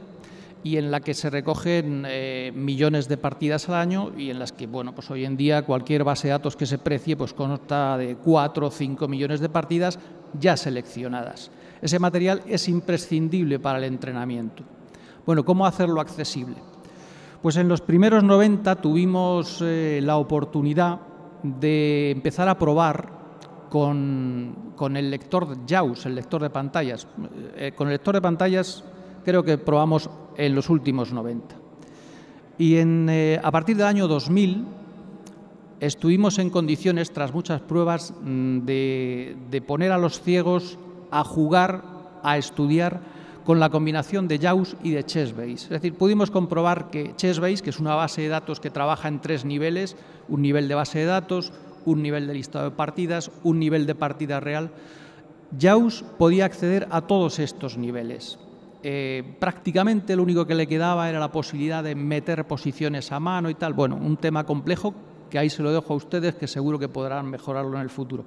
y en la que se recogen millones de partidas al año y en las que, bueno, pues hoy en día cualquier base de datos que se precie pues consta de 4 o 5 millones de partidas ya seleccionadas. Ese material es imprescindible para el entrenamiento. Bueno, ¿cómo hacerlo accesible? Pues en los primeros 90 tuvimos la oportunidad de empezar a probar con el lector JAWS, el lector de pantallas. Con el lector de pantallas creo que probamos en los últimos 90. Y a partir del año 2000 estuvimos en condiciones, tras muchas pruebas, de poner a los ciegos a jugar, a estudiar con la combinación de JAWS y de Chessbase. Es decir, pudimos comprobar que Chessbase, que es una base de datos que trabaja en 3 niveles, un nivel de base de datos, un nivel de listado de partidas, un nivel de partida real, JAWS podía acceder a todos estos niveles. Prácticamente lo único que le quedaba era la posibilidad de meter posiciones a mano y tal. Bueno, un tema complejo que ahí se lo dejo a ustedes, que seguro que podrán mejorarlo en el futuro.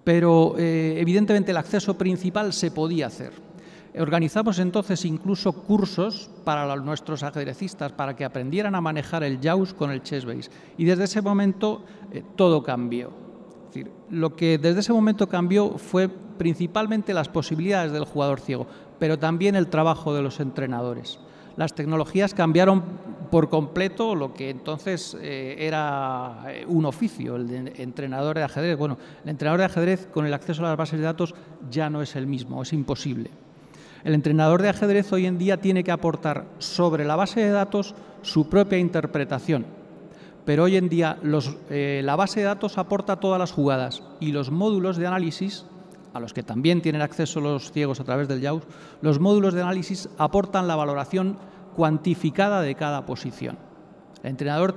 Pero evidentemente el acceso principal se podía hacer. Organizamos entonces incluso cursos para nuestros ajedrecistas para que aprendieran a manejar el JAWS con el Chessbase. Y desde ese momento todo cambió. Es decir, lo que desde ese momento cambió fue principalmente las posibilidades del jugador ciego, pero también el trabajo de los entrenadores. Las tecnologías cambiaron por completo lo que entonces era un oficio, el de entrenador de ajedrez. Bueno, el entrenador de ajedrez con el acceso a las bases de datos ya no es el mismo, es imposible. El entrenador de ajedrez hoy en día tiene que aportar sobre la base de datos su propia interpretación, pero hoy en día la base de datos aporta todas las jugadas y los módulos de análisis, a los que también tienen acceso los ciegos a través del JAWS, los módulos de análisis aportan la valoración cuantificada de cada posición. El entrenador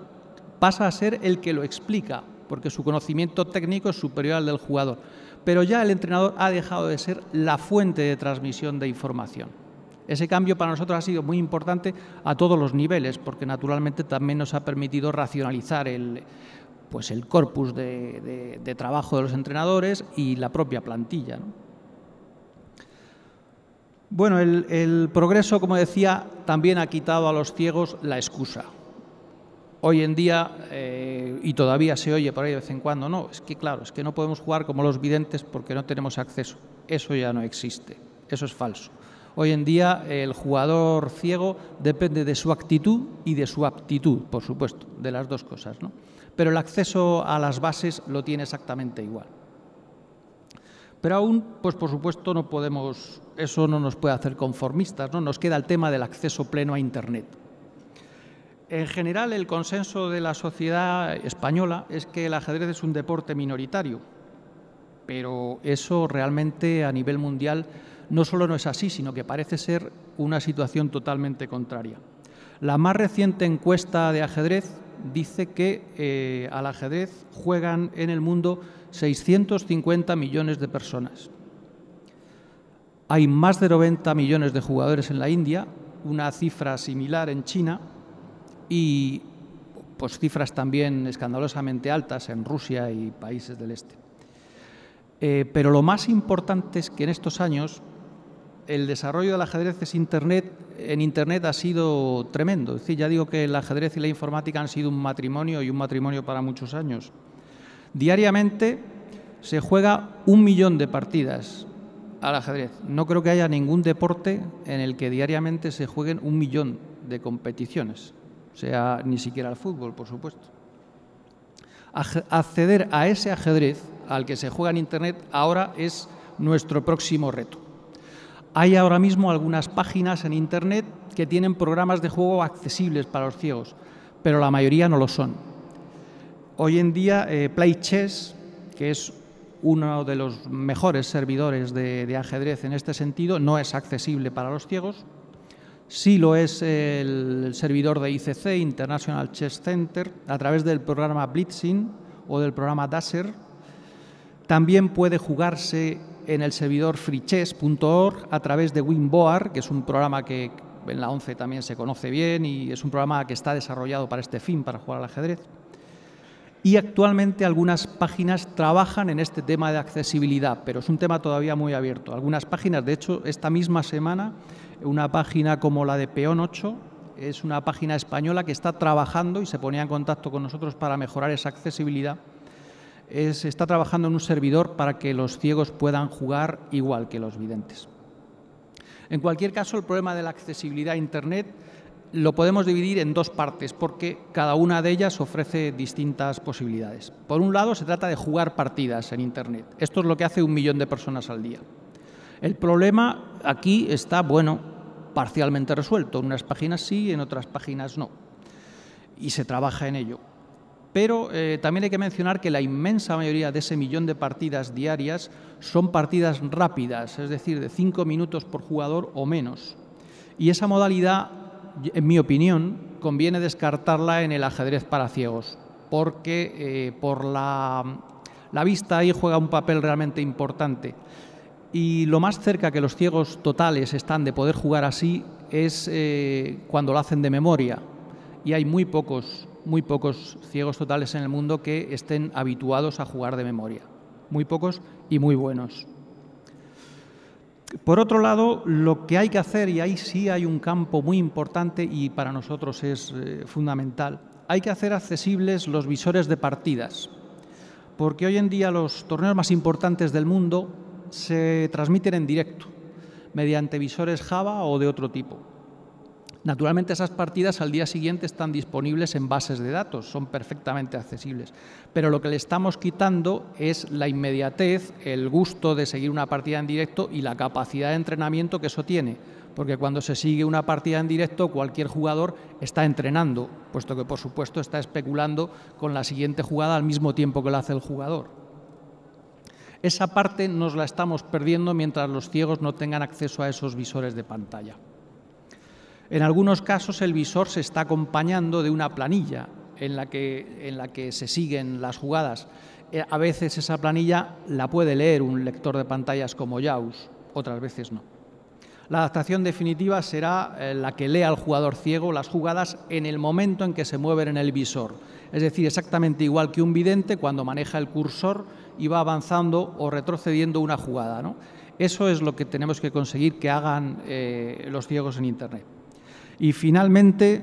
pasa a ser el que lo explica, porque su conocimiento técnico es superior al del jugador. Pero ya el entrenador ha dejado de ser la fuente de transmisión de información. Ese cambio para nosotros ha sido muy importante a todos los niveles, porque naturalmente también nos ha permitido racionalizar el corpus de trabajo de los entrenadores y la propia plantilla, ¿no? Bueno, el progreso, como decía, también ha quitado a los ciegos la excusa. Hoy en día, y todavía se oye por ahí de vez en cuando, no, es que claro, es que no podemos jugar como los videntes porque no tenemos acceso. Eso ya no existe, eso es falso. Hoy en día el jugador ciego depende de su actitud y de su aptitud, por supuesto, de las dos cosas, ¿no? Pero el acceso a las bases lo tiene exactamente igual. Pero aún, pues por supuesto, no podemos, eso no nos puede hacer conformistas, ¿no? Nos queda el tema del acceso pleno a Internet. En general, el consenso de la sociedad española es que el ajedrez es un deporte minoritario, pero eso realmente a nivel mundial no solo no es así, sino que parece ser una situación totalmente contraria. La más reciente encuesta de ajedrez dice que al ajedrez juegan en el mundo 650 millones de personas. Hay más de 90 millones de jugadores en la India, una cifra similar en China y pues cifras también escandalosamente altas en Rusia y países del este. Pero lo más importante es que en estos años el desarrollo del ajedrez en Internet ha sido tremendo. Es decir, ya digo que el ajedrez y la informática han sido un matrimonio y un matrimonio para muchos años. Diariamente se juega 1 millón de partidas al ajedrez. No creo que haya ningún deporte en el que diariamente se jueguen 1 millón de competiciones. O sea, ni siquiera al fútbol, por supuesto. Acceder a ese ajedrez al que se juega en Internet ahora es nuestro próximo reto. Hay ahora mismo algunas páginas en Internet que tienen programas de juego accesibles para los ciegos, pero la mayoría no lo son. Hoy en día Play Chess, que es uno de los mejores servidores de ajedrez en este sentido, no es accesible para los ciegos. Sí lo es el servidor de ICC, International Chess Center, a través del programa Blitzing o del programa Dasher. También puede jugarse en el servidor freechess.org a través de WinBoard, que es un programa que en la ONCE también se conoce bien y es un programa que está desarrollado para este fin, para jugar al ajedrez. Y actualmente algunas páginas trabajan en este tema de accesibilidad, pero es un tema todavía muy abierto. Algunas páginas, de hecho, esta misma semana, una página como la de Peón 8, es una página española que está trabajando y se ponía en contacto con nosotros para mejorar esa accesibilidad. Está trabajando en un servidor para que los ciegos puedan jugar igual que los videntes. En cualquier caso, el problema de la accesibilidad a Internet lo podemos dividir en dos partes porque cada una de ellas ofrece distintas posibilidades. Por un lado, se trata de jugar partidas en Internet. Esto es lo que hace 1 millón de personas al día. El problema aquí está, bueno, parcialmente resuelto. En unas páginas sí, en otras páginas no. Y se trabaja en ello. Pero también hay que mencionar que la inmensa mayoría de ese 1 millón de partidas diarias son partidas rápidas, es decir, de 5 minutos por jugador o menos. Y esa modalidad, en mi opinión, conviene descartarla en el ajedrez para ciegos, porque por la vista ahí juega un papel realmente importante. Y lo más cerca que los ciegos totales están de poder jugar así es cuando lo hacen de memoria. Y hay muy pocos ciegos totales en el mundo que estén habituados a jugar de memoria. Muy pocos y muy buenos. Por otro lado, lo que hay que hacer, y ahí sí hay un campo muy importante y para nosotros es fundamental, hay que hacer accesibles los visores de partidas. Porque hoy en día los torneos más importantes del mundo se transmiten en directo, mediante visores Java o de otro tipo. Naturalmente esas partidas al día siguiente están disponibles en bases de datos, son perfectamente accesibles. Pero lo que le estamos quitando es la inmediatez, el gusto de seguir una partida en directo y la capacidad de entrenamiento que eso tiene. Porque cuando se sigue una partida en directo, cualquier jugador está entrenando, puesto que por supuesto está especulando con la siguiente jugada al mismo tiempo que lo hace el jugador. Esa parte nos la estamos perdiendo mientras los ciegos no tengan acceso a esos visores de pantalla. En algunos casos el visor se está acompañando de una planilla en la que se siguen las jugadas. A veces esa planilla la puede leer un lector de pantallas como JAWS, otras veces no. La adaptación definitiva será la que lea al jugador ciego las jugadas en el momento en que se mueven en el visor. Es decir, exactamente igual que un vidente cuando maneja el cursor y va avanzando o retrocediendo una jugada, ¿no? Eso es lo que tenemos que conseguir que hagan los ciegos en Internet. Y finalmente,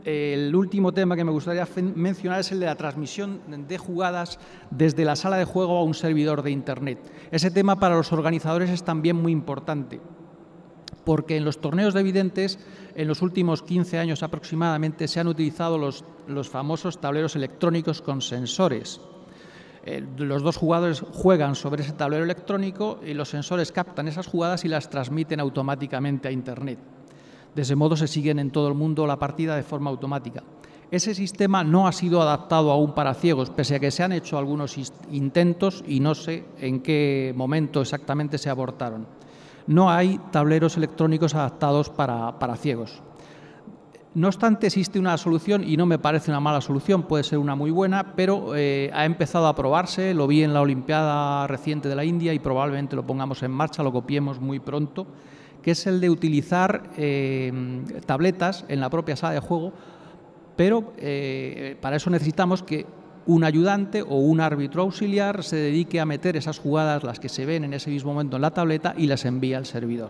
el último tema que me gustaría mencionar es el de la transmisión de jugadas desde la sala de juego a un servidor de Internet. Ese tema para los organizadores es también muy importante, porque en los torneos de videntes, en los últimos 15 años aproximadamente, se han utilizado los famosos tableros electrónicos con sensores. Los dos jugadores juegan sobre ese tablero electrónico y los sensores captan esas jugadas y las transmiten automáticamente a Internet. De ese modo se siguen en todo el mundo la partida de forma automática. Ese sistema no ha sido adaptado aún para ciegos, pese a que se han hecho algunos intentos y no sé en qué momento exactamente se abortaron. No hay tableros electrónicos adaptados para ciegos. No obstante, existe una solución y no me parece una mala solución, puede ser una muy buena, pero ha empezado a probarse, lo vi en la Olimpiada reciente de la India y probablemente lo pongamos en marcha, lo copiemos muy pronto, que es el de utilizar tabletas en la propia sala de juego, pero para eso necesitamos que un ayudante o un árbitro auxiliar se dedique a meter esas jugadas, las que se ven en ese mismo momento en la tableta, y las envía al servidor.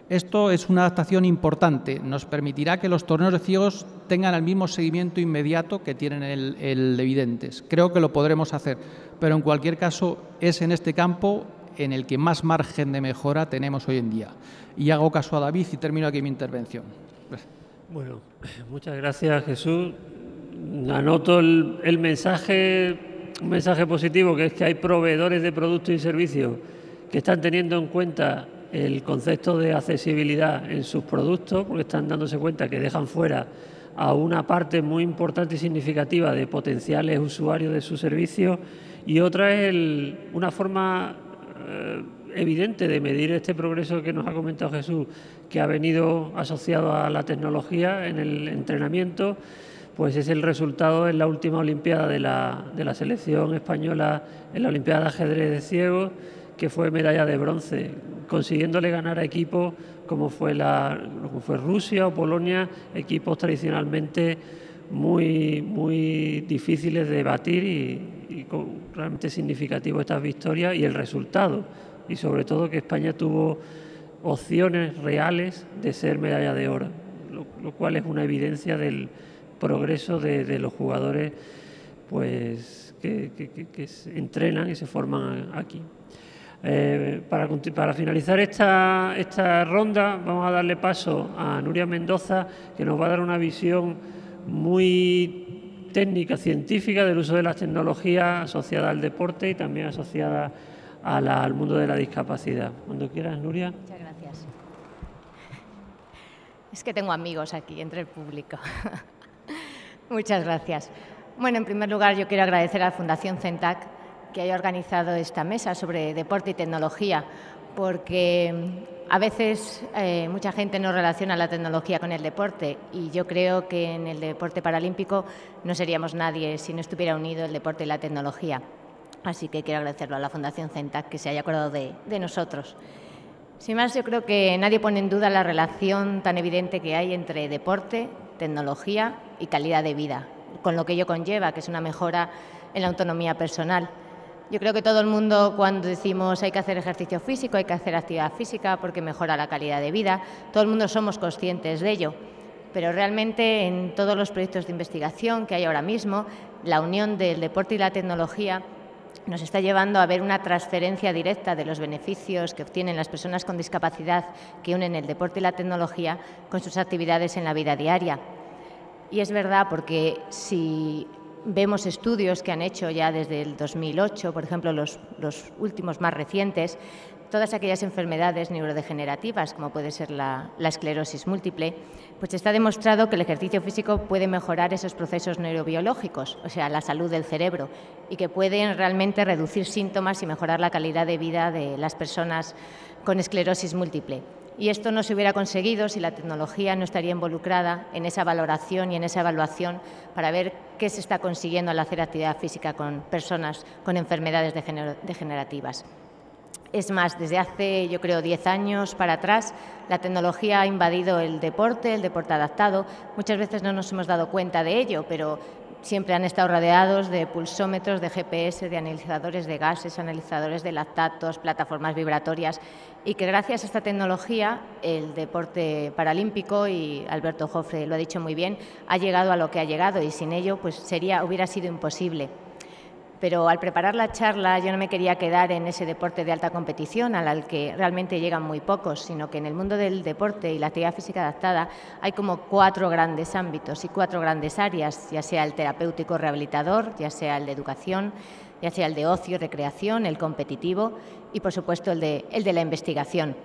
Esto es una adaptación importante, nos permitirá que los torneos de ciegos tengan el mismo seguimiento inmediato que tienen el de videntes. Creo que lo podremos hacer, pero en cualquier caso es en este campo en el que más margen de mejora tenemos hoy en día. Y hago caso a David y termino aquí mi intervención. Bueno, muchas gracias, Jesús. Anoto el mensaje, un mensaje positivo, que es que hay proveedores de productos y servicios que están teniendo en cuenta el concepto de accesibilidad en sus productos, porque están dándose cuenta que dejan fuera a una parte muy importante y significativa de potenciales usuarios de sus servicios, y otra es una forma evidente de medir este progreso que nos ha comentado Jesús, que ha venido asociado a la tecnología en el entrenamiento, pues es el resultado en la última Olimpiada de la selección española en la Olimpiada de Ajedrez de Ciegos, que fue medalla de bronce, consiguiéndole ganar a equipos como fue Rusia o Polonia, equipos tradicionalmente muy difíciles de batir y realmente significativo estas victorias y el resultado, y sobre todo que España tuvo opciones reales de ser medalla de oro, lo cual es una evidencia del progreso de los jugadores pues que se entrenan y se forman aquí. Para finalizar esta ronda vamos a darle paso a Nuria Mendoza, que nos va a dar una visión muy técnica, científica del uso de las tecnologías asociadas al deporte y también asociadas al mundo de la discapacidad. Cuando quieras, Nuria. Muchas gracias. Es que tengo amigos aquí entre el público. Muchas gracias. Bueno, en primer lugar yo quiero agradecer a la Fundación CENTAC que haya organizado esta mesa sobre deporte y tecnología, porque a veces mucha gente no relaciona la tecnología con el deporte, y yo creo que en el deporte paralímpico no seríamos nadie si no estuviera unido el deporte y la tecnología. Así que quiero agradecerlo a la Fundación CENTAC que se haya acordado de nosotros. Sin más, yo creo que nadie pone en duda la relación tan evidente que hay entre deporte, tecnología y calidad de vida, con lo que ello conlleva, que es una mejora en la autonomía personal. Yo creo que todo el mundo, cuando decimos hay que hacer ejercicio físico, hay que hacer actividad física porque mejora la calidad de vida, todo el mundo somos conscientes de ello. Pero realmente en todos los proyectos de investigación que hay ahora mismo, la unión del deporte y la tecnología nos está llevando a ver una transferencia directa de los beneficios que obtienen las personas con discapacidad que unen el deporte y la tecnología con sus actividades en la vida diaria. Y es verdad, porque si vemos estudios que han hecho ya desde el 2008, por ejemplo, los últimos más recientes, todas aquellas enfermedades neurodegenerativas, como puede ser la esclerosis múltiple, pues está demostrado que el ejercicio físico puede mejorar esos procesos neurobiológicos, o sea, la salud del cerebro, y que pueden realmente reducir síntomas y mejorar la calidad de vida de las personas con esclerosis múltiple. Y esto no se hubiera conseguido si la tecnología no estaría involucrada en esa valoración y en esa evaluación para ver qué se está consiguiendo al hacer actividad física con personas con enfermedades degenerativas. Es más, desde hace, yo creo, 10 años para atrás, la tecnología ha invadido el deporte adaptado. Muchas veces no nos hemos dado cuenta de ello, pero siempre han estado rodeados de pulsómetros, de GPS, de analizadores de gases, analizadores de lactatos, plataformas vibratorias, y que gracias a esta tecnología el deporte paralímpico, y Alberto Jofre lo ha dicho muy bien, ha llegado a lo que ha llegado, y sin ello pues hubiera sido imposible. Pero al preparar la charla yo no me quería quedar en ese deporte de alta competición al que realmente llegan muy pocos, sino que en el mundo del deporte y la actividad física adaptada hay como 4 grandes ámbitos y 4 grandes áreas, ya sea el terapéutico rehabilitador, ya sea el de educación, ya sea el de ocio y recreación, el competitivo y por supuesto el de la investigación.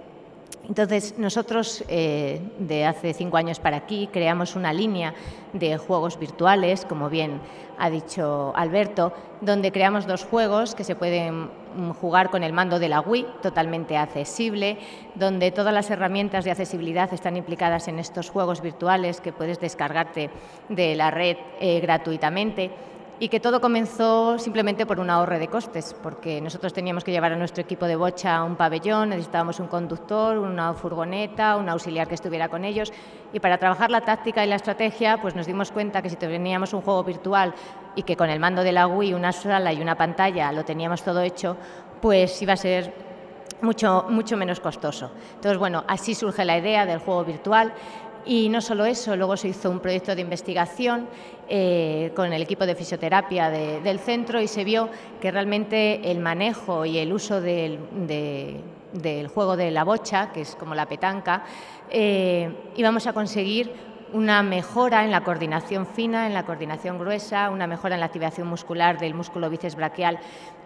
Entonces, nosotros de hace 5 años para aquí creamos una línea de juegos virtuales, como bien ha dicho Alberto, donde creamos 2 juegos que se pueden jugar con el mando de la Wii, totalmente accesible, donde todas las herramientas de accesibilidad están implicadas en estos juegos virtuales que puedes descargarte de la red gratuitamente. Y que todo comenzó simplemente por un ahorro de costes, porque nosotros teníamos que llevar a nuestro equipo de bocha a un pabellón, necesitábamos un conductor, una furgoneta, un auxiliar que estuviera con ellos, y para trabajar la táctica y la estrategia pues nos dimos cuenta que si teníamos un juego virtual y que con el mando de la Wii, una sala y una pantalla lo teníamos todo hecho, pues iba a ser mucho menos costoso. Entonces, bueno, así surge la idea del juego virtual. Y no solo eso, luego se hizo un proyecto de investigación con el equipo de fisioterapia del centro y se vio que realmente el manejo y el uso del juego de la bocha, que es como la petanca, íbamos a conseguir una mejora en la coordinación fina, en la coordinación gruesa, una mejora en la activación muscular del músculo bíceps braquial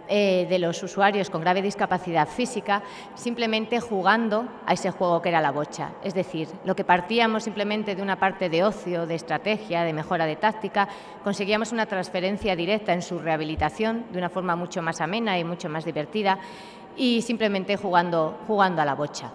de los usuarios con grave discapacidad física, simplemente jugando a ese juego que era la bocha. Es decir, lo que partíamos simplemente de una parte de ocio, de estrategia, de mejora de táctica, conseguíamos una transferencia directa en su rehabilitación de una forma mucho más amena y mucho más divertida y simplemente jugando a la bocha.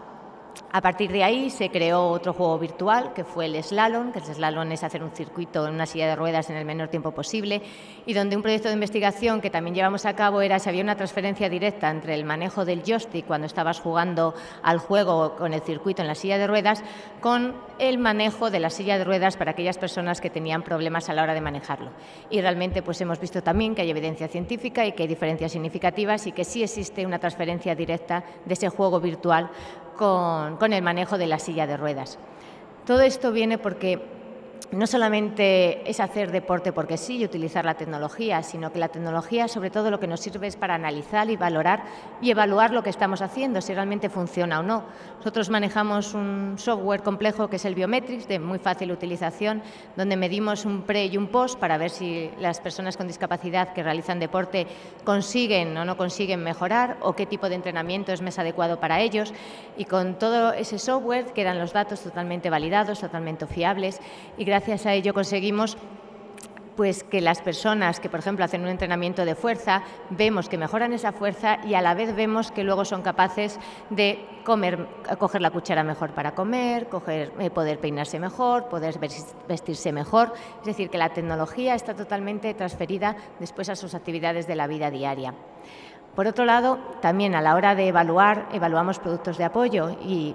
A partir de ahí se creó otro juego virtual que fue el slalom, que el slalom es hacer un circuito en una silla de ruedas en el menor tiempo posible y donde un proyecto de investigación que también llevamos a cabo era si había una transferencia directa entre el manejo del joystick cuando estabas jugando al juego con el circuito en la silla de ruedas con el manejo de la silla de ruedas para aquellas personas que tenían problemas a la hora de manejarlo. Y realmente pues hemos visto también que hay evidencia científica y que hay diferencias significativas y que sí existe una transferencia directa de ese juego virtual con el manejo de la silla de ruedas. Todo esto viene porque no solamente es hacer deporte porque sí y utilizar la tecnología, sino que la tecnología sobre todo lo que nos sirve es para analizar y valorar y evaluar lo que estamos haciendo, si realmente funciona o no. Nosotros manejamos un software complejo que es el Biometrics, de muy fácil utilización, donde medimos un pre y un post para ver si las personas con discapacidad que realizan deporte consiguen o no consiguen mejorar o qué tipo de entrenamiento es más adecuado para ellos. Y con todo ese software quedan los datos totalmente validados, totalmente fiables y gracias a ello conseguimos pues, que las personas que, por ejemplo, hacen un entrenamiento de fuerza, vemos que mejoran esa fuerza y a la vez vemos que luego son capaces de coger la cuchara mejor para comer, poder peinarse mejor, poder vestirse mejor. Es decir, que la tecnología está totalmente transferida después a sus actividades de la vida diaria. Por otro lado, también a la hora de evaluamos productos de apoyo y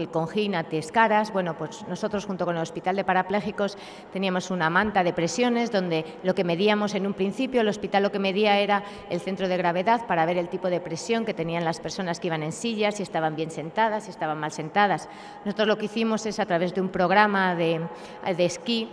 con GINAT y Escaras, bueno, pues nosotros junto con el Hospital de Parapléjicos teníamos una manta de presiones donde lo que medíamos en un principio, el hospital lo que medía era el centro de gravedad para ver el tipo de presión que tenían las personas que iban en sillas, si estaban bien sentadas, si estaban mal sentadas. Nosotros lo que hicimos es a través de un programa de esquí,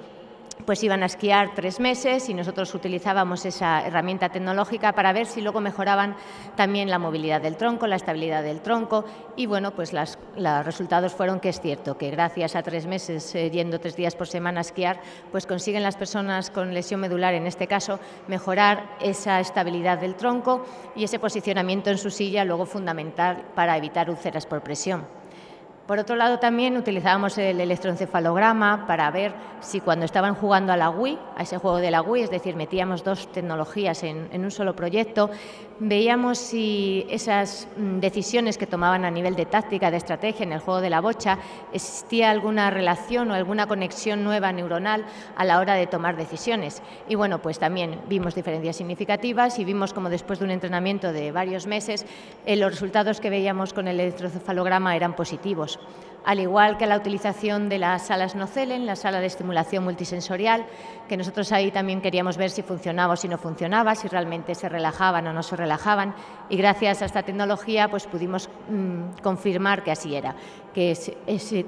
pues iban a esquiar 3 meses y nosotros utilizábamos esa herramienta tecnológica para ver si luego mejoraban también la movilidad del tronco, la estabilidad del tronco y bueno, pues los resultados fueron que es cierto que gracias a 3 meses yendo 3 días por semana a esquiar, pues consiguen las personas con lesión medular, en este caso, mejorar esa estabilidad del tronco y ese posicionamiento en su silla, luego fundamental para evitar úlceras por presión. Por otro lado, también utilizábamos el electroencefalograma para ver si cuando estaban jugando a la Wii, a ese juego de la Wii, es decir, metíamos 2 tecnologías en un solo proyecto, veíamos si esas decisiones que tomaban a nivel de táctica, de estrategia en el juego de la bocha, existía alguna relación o alguna conexión nueva neuronal a la hora de tomar decisiones. Y bueno, pues también vimos diferencias significativas y vimos como después de un entrenamiento de varios meses, los resultados que veíamos con el electroencefalograma eran positivos. Al igual que la utilización de las salas Nocellen, la sala de estimulación multisensorial, que nosotros ahí también queríamos ver si funcionaba o si no funcionaba, si realmente se relajaban o no se relajaban, y gracias a esta tecnología pues pudimos confirmar que así era, que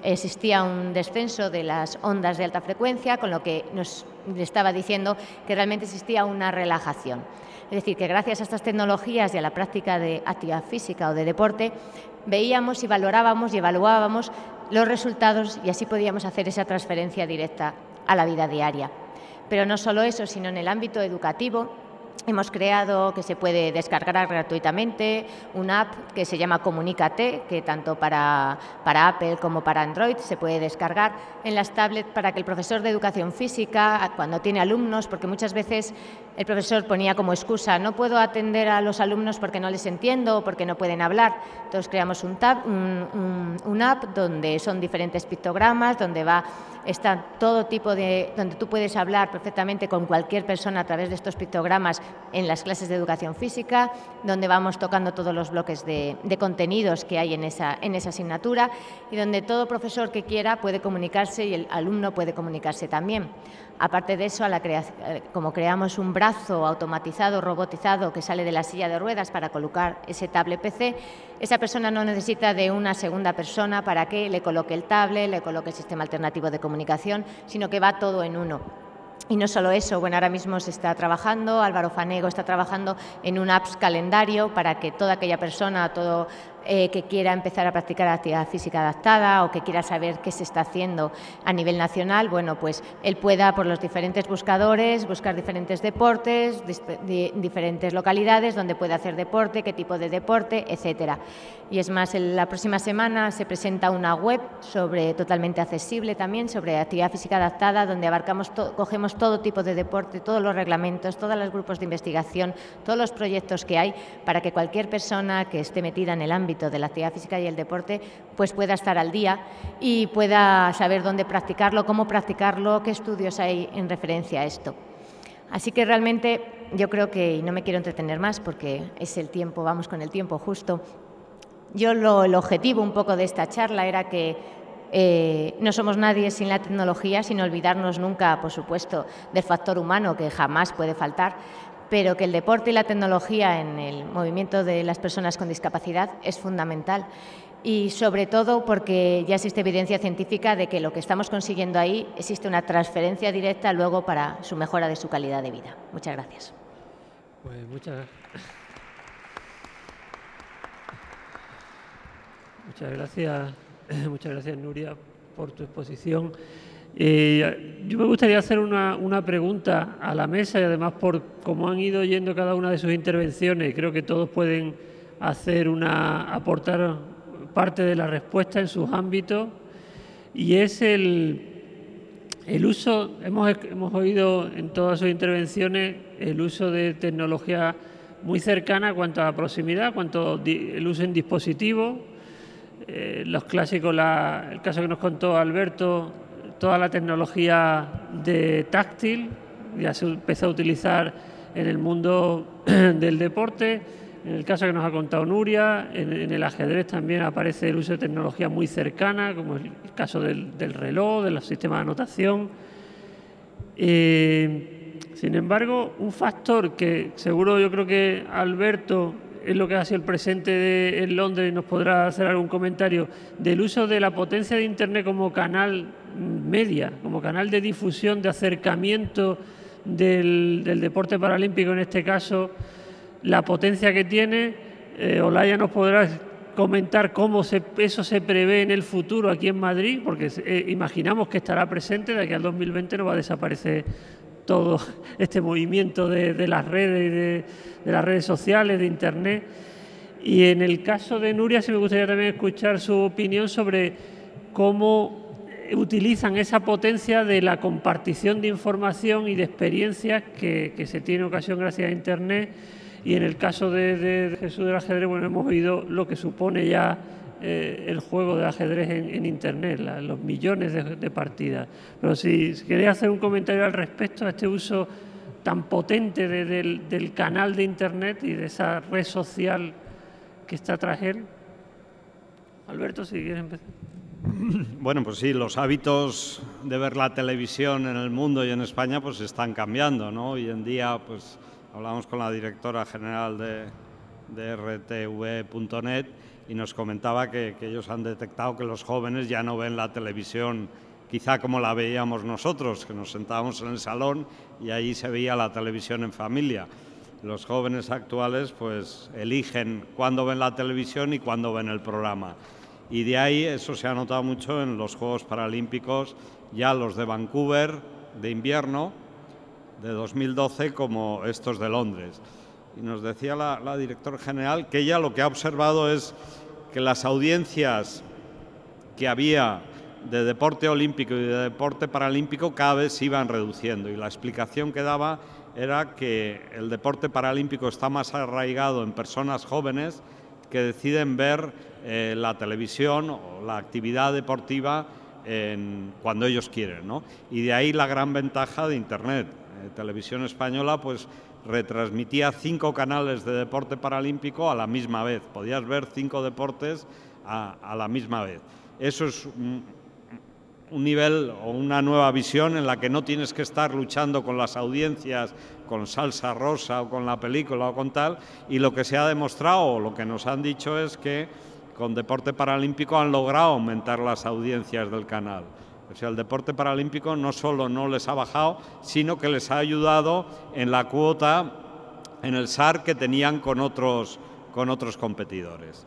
existía un descenso de las ondas de alta frecuencia, con lo que nos estaba diciendo que realmente existía una relajación. Es decir, que gracias a estas tecnologías y a la práctica de actividad física o de deporte, veíamos y valorábamos y evaluábamos los resultados y así podíamos hacer esa transferencia directa a la vida diaria. Pero no solo eso, sino en el ámbito educativo, hemos creado, que se puede descargar gratuitamente, una app que se llama Comunícate, que tanto para Apple como para Android se puede descargar en las tablets para que el profesor de educación física, cuando tiene alumnos, porque muchas veces el profesor ponía como excusa, no puedo atender a los alumnos porque no les entiendo o porque no pueden hablar. Entonces creamos una app donde son diferentes pictogramas, donde está todo tipo donde tú puedes hablar perfectamente con cualquier persona a través de estos pictogramas en las clases de educación física, donde vamos tocando todos los bloques de contenidos que hay en esa asignatura y donde todo profesor que quiera puede comunicarse y el alumno puede comunicarse también. Aparte de eso, como creamos un brazo automatizado, robotizado, que sale de la silla de ruedas para colocar ese tablet PC, esa persona no necesita de una segunda persona para que le coloque el tablet, le coloque el sistema alternativo de comunicación, sino que va todo en uno. Y no solo eso, bueno, ahora mismo se está trabajando, Álvaro Fanego está trabajando en un apps calendario para que toda aquella persona, que quiera empezar a practicar actividad física adaptada o que quiera saber qué se está haciendo a nivel nacional, bueno, pues él pueda por los diferentes buscadores buscar diferentes deportes, diferentes localidades donde puede hacer deporte, qué tipo de deporte, etcétera. Y es más, la próxima semana se presenta una web totalmente accesible también sobre actividad física adaptada, donde cogemos todo tipo de deporte, todos los reglamentos, todos los grupos de investigación, todos los proyectos que hay para que cualquier persona que esté metida en el ámbito de la actividad física y el deporte pues pueda estar al día y pueda saber dónde practicarlo, cómo practicarlo, qué estudios hay en referencia a esto. Así que realmente yo creo que, y no me quiero entretener más porque es el tiempo, vamos con el tiempo justo, el objetivo un poco de esta charla era que no somos nadie sin la tecnología, sin olvidarnos nunca, por supuesto, del factor humano que jamás puede faltar, pero que el deporte y la tecnología en el movimiento de las personas con discapacidad es fundamental y sobre todo porque ya existe evidencia científica de que lo que estamos consiguiendo ahí existe una transferencia directa luego para su mejora de su calidad de vida. Muchas gracias. Pues muchas gracias Nuria por tu exposición. Yo me gustaría hacer una pregunta a la mesa y además por cómo han ido yendo cada una de sus intervenciones, creo que todos pueden aportar parte de la respuesta en sus ámbitos y es el uso, hemos oído en todas sus intervenciones el uso de tecnología muy cercana cuanto a la proximidad, cuanto el uso en dispositivos, los clásicos, el caso que nos contó Alberto, toda la tecnología de táctil, ya se empezó a utilizar en el mundo del deporte, en el caso que nos ha contado Nuria, en el ajedrez también aparece el uso de tecnología muy cercana, como el caso del reloj, de los sistemas de anotación. Sin embargo, un factor que seguro yo creo que Alberto es lo que ha sido el presente en Londres y nos podrá hacer algún comentario del uso de la potencia de Internet como canal media, como canal de difusión, de acercamiento del deporte paralímpico, en este caso, la potencia que tiene. Olaya nos podrá comentar cómo eso se prevé en el futuro aquí en Madrid, porque imaginamos que estará presente, de aquí al 2020 no va a desaparecer todo este movimiento de las redes, de las redes sociales, de Internet. Y en el caso de Nuria, sí me gustaría también escuchar su opinión sobre cómo utilizan esa potencia de la compartición de información y de experiencias que se tiene ocasión gracias a Internet. Y en el caso de Jesús del ajedrez, bueno, hemos oído lo que supone ya el juego de ajedrez en Internet, los millones de partidas. Pero si queréis hacer un comentario al respecto a este uso tan potente del canal de Internet y de esa red social que está tras él. Alberto, si quieres empezar. Bueno, pues sí, los hábitos de ver la televisión en el mundo y en España pues están cambiando, ¿no? Hoy en día, pues hablamos con la directora general de RTV.net y nos comentaba que ellos han detectado que los jóvenes ya no ven la televisión quizá como la veíamos nosotros, que nos sentábamos en el salón y ahí se veía la televisión en familia. Los jóvenes actuales pues eligen cuándo ven la televisión y cuándo ven el programa. Y de ahí eso se ha notado mucho en los Juegos Paralímpicos, ya los de Vancouver de invierno, 2012 como estos de Londres. Y nos decía la directora general que ella lo que ha observado es que las audiencias que había de deporte olímpico y de deporte paralímpico cada vez se iban reduciendo, y la explicación que daba era que el deporte paralímpico está más arraigado en personas jóvenes que deciden ver la televisión o la actividad deportiva cuando ellos quieren, ¿no? Y de ahí la gran ventaja de Internet. Televisión Española pues retransmitía 5 canales de deporte paralímpico a la misma vez. Podías ver 5 deportes a la misma vez. Eso es un nivel o una nueva visión en la que no tienes que estar luchando con las audiencias, con Salsa Rosa o con la película o con tal, y lo que se ha demostrado o lo que nos han dicho es que con deporte paralímpico han logrado aumentar las audiencias del canal. O sea, el deporte paralímpico no solo no les ha bajado, sino que les ha ayudado en la cuota, en el SAR que tenían con otros competidores.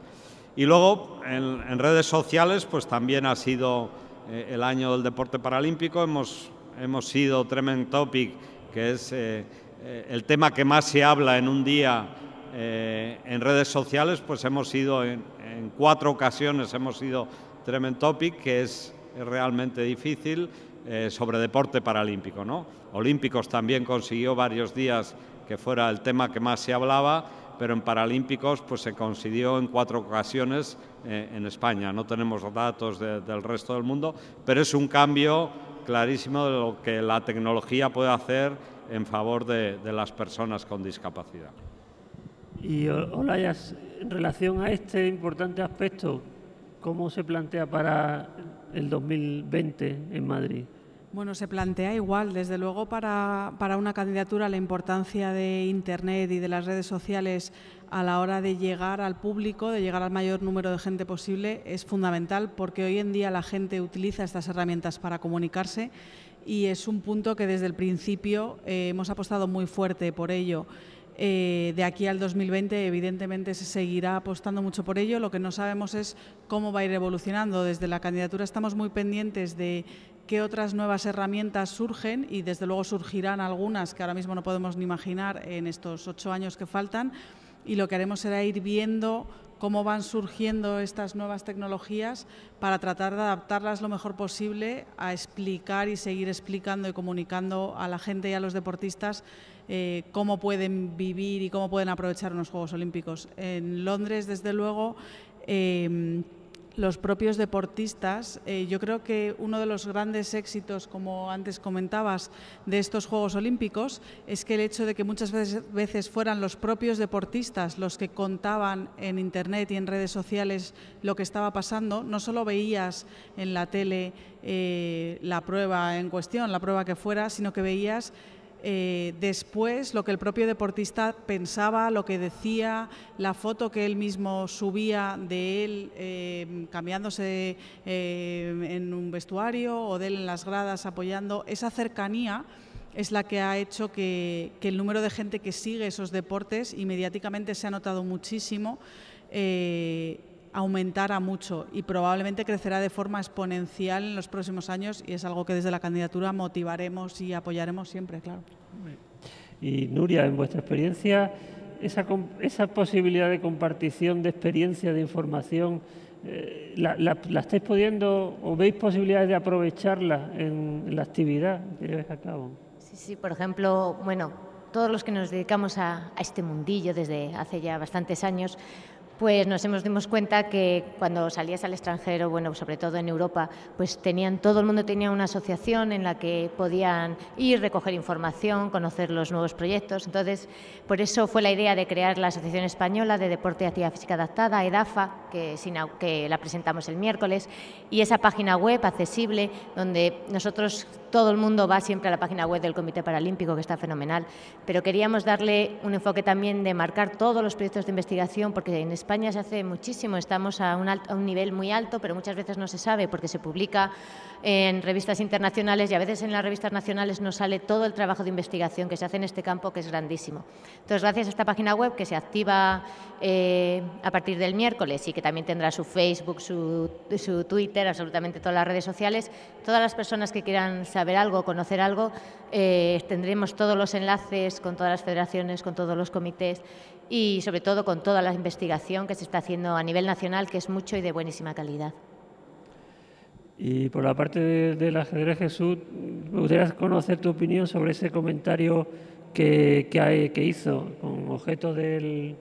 Y luego, en redes sociales, pues también ha sido el año del deporte paralímpico. Hemos sido Trending Topic, que es el tema que más se habla en un día en redes sociales, pues hemos sido en 4 ocasiones hemos sido Trending Topic, que es realmente difícil, sobre deporte paralímpico, ¿no? Olímpicos también consiguió varios días que fuera el tema que más se hablaba, pero en Paralímpicos pues se consiguió en 4 ocasiones en España. No tenemos datos del resto del mundo, pero es un cambio clarísimo de lo que la tecnología puede hacer en favor de las personas con discapacidad. Y Olayas, en relación a este importante aspecto, ¿cómo se plantea para el 2020 en Madrid? Bueno, se plantea igual. Desde luego, para una candidatura la importancia de Internet y de las redes sociales a la hora de llegar al público, de llegar al mayor número de gente posible, es fundamental, porque hoy en día la gente utiliza estas herramientas para comunicarse y es un punto que desde el principio hemos apostado muy fuerte por ello. De aquí al 2020 evidentemente se seguirá apostando mucho por ello. Lo que no sabemos es cómo va a ir evolucionando. Desde la candidatura estamos muy pendientes de qué otras nuevas herramientas surgen, y desde luego surgirán algunas que ahora mismo no podemos ni imaginar en estos 8 años que faltan, y lo que haremos será ir viendo cómo van surgiendo estas nuevas tecnologías para tratar de adaptarlas lo mejor posible a explicar y seguir explicando y comunicando a la gente y a los deportistas cómo pueden vivir y cómo pueden aprovechar unos Juegos Olímpicos. En Londres, desde luego, los propios deportistas, yo creo que uno de los grandes éxitos, como antes comentabas, de estos Juegos Olímpicos es que el hecho de que muchas veces fueran los propios deportistas los que contaban en Internet y en redes sociales lo que estaba pasando. No solo veías en la tele la prueba en cuestión, la prueba que fuera, sino que veías después lo que el propio deportista pensaba, lo que decía, la foto que él mismo subía de él cambiándose en un vestuario o de él en las gradas apoyando. Esa cercanía es la que ha hecho que el número de gente que sigue esos deportes, y mediáticamente se ha notado muchísimo, aumentará mucho y probablemente crecerá de forma exponencial en los próximos años, y es algo que desde la candidatura motivaremos y apoyaremos siempre, claro. Y Nuria, en vuestra experiencia, esa posibilidad de compartición de experiencia, de información, ¿la estáis pudiendo o veis posibilidades de aprovecharla en la actividad que lleváis a cabo? Sí, por ejemplo, bueno, todos los que nos dedicamos a este mundillo desde hace ya bastantes años, pues nos dimos cuenta que cuando salías al extranjero, bueno, sobre todo en Europa, pues todo el mundo tenía una asociación en la que podían ir, recoger información, conocer los nuevos proyectos. Entonces, por eso fue la idea de crear la Asociación Española de Deporte y Actividad Física Adaptada, EDAFA, que la presentamos el miércoles, y esa página web accesible donde todo el mundo va siempre a la página web del Comité Paralímpico, que está fenomenal, pero queríamos darle un enfoque también de marcar todos los proyectos de investigación, porque en España España se hace muchísimo, estamos a un nivel muy alto, pero muchas veces no se sabe porque se publica en revistas internacionales y a veces en las revistas nacionales no sale todo el trabajo de investigación que se hace en este campo, que es grandísimo. Entonces, gracias a esta página web que se activa a partir del miércoles y que también tendrá su Facebook, su Twitter, absolutamente todas las redes sociales, todas las personas que quieran saber algo, conocer algo, tendremos todos los enlaces con todas las federaciones, con todos los comités y sobre todo con toda la investigación que se está haciendo a nivel nacional, que es mucho y de buenísima calidad. Y por la parte del ajedrez, Jesús, me gustaría conocer tu opinión sobre ese comentario que hizo con objeto del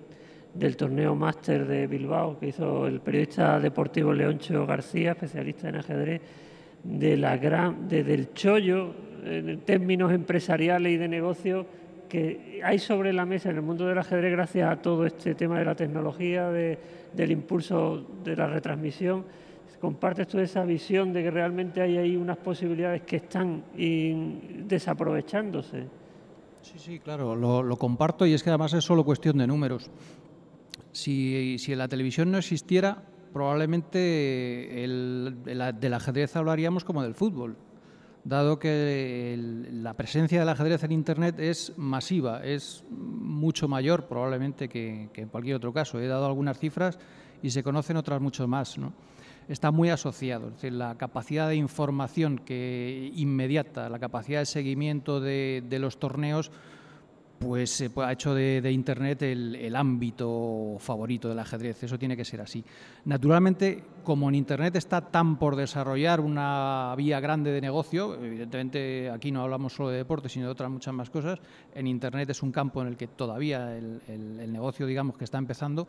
torneo máster de Bilbao, que hizo el periodista deportivo Leoncho García, especialista en ajedrez, del chollo en términos empresariales y de negocio que hay sobre la mesa en el mundo del ajedrez gracias a todo este tema de la tecnología, del impulso de la retransmisión. ¿Compartes tú esa visión de que realmente hay ahí unas posibilidades que están desaprovechándose? Sí, claro, lo comparto y es que además es solo cuestión de números. Si la televisión no existiera, probablemente del ajedrez hablaríamos como del fútbol, dado que la presencia del ajedrez en Internet es masiva, es mucho mayor probablemente que en cualquier otro caso. He dado algunas cifras y se conocen otras mucho más, ¿no? Está muy asociado, es decir, la capacidad de información inmediata, la capacidad de seguimiento de los torneos, pues se ha hecho de Internet el ámbito favorito del ajedrez. Eso tiene que ser así. Naturalmente, como en Internet está tan por desarrollar una vía grande de negocio, evidentemente aquí no hablamos solo de deporte, sino de otras muchas más cosas, en Internet es un campo en el que todavía el negocio, digamos, que está empezando,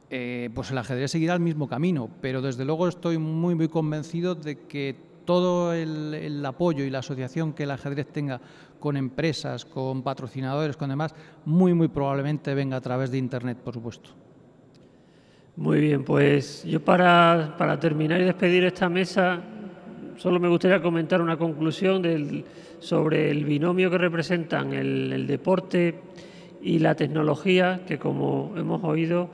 pues el ajedrez seguirá el mismo camino, pero desde luego estoy muy, muy convencido de que todo el apoyo y la asociación que el ajedrez tenga con empresas, con patrocinadores, con demás, muy, muy probablemente venga a través de Internet, por supuesto. Muy bien, pues yo para terminar y despedir esta mesa, solo me gustaría comentar una conclusión sobre el binomio que representan el deporte y la tecnología, que como hemos oído,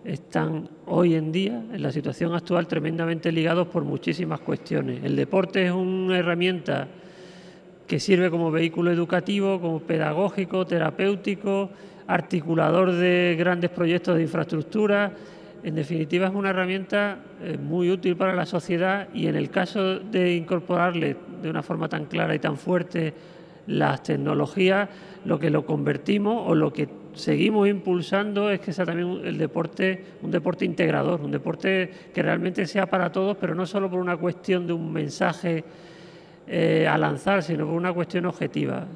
están hoy en día, en la situación actual, tremendamente ligados por muchísimas cuestiones. El deporte es una herramienta que sirve como vehículo educativo, como pedagógico, terapéutico, articulador de grandes proyectos de infraestructura. En definitiva, es una herramienta muy útil para la sociedad y en el caso de incorporarle de una forma tan clara y tan fuerte las tecnologías, lo que lo convertimos o lo que seguimos impulsando es que sea también el deporte un deporte integrador, un deporte que realmente sea para todos, pero no solo por una cuestión de un mensaje a lanzar, sino por una cuestión objetiva.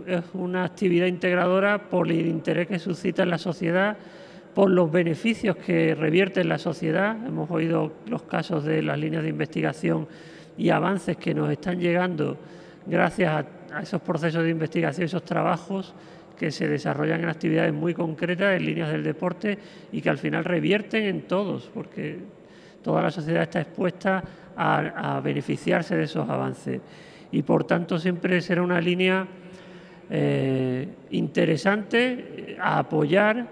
Es una actividad integradora por el interés que suscita en la sociedad, por los beneficios que revierte en la sociedad. Hemos oído los casos de las líneas de investigación y avances que nos están llegando gracias a esos procesos de investigación, esos trabajos que se desarrollan en actividades muy concretas, en líneas del deporte y que al final revierten en todos, porque toda la sociedad está expuesta a beneficiarse de esos avances. Y por tanto siempre será una línea interesante a apoyar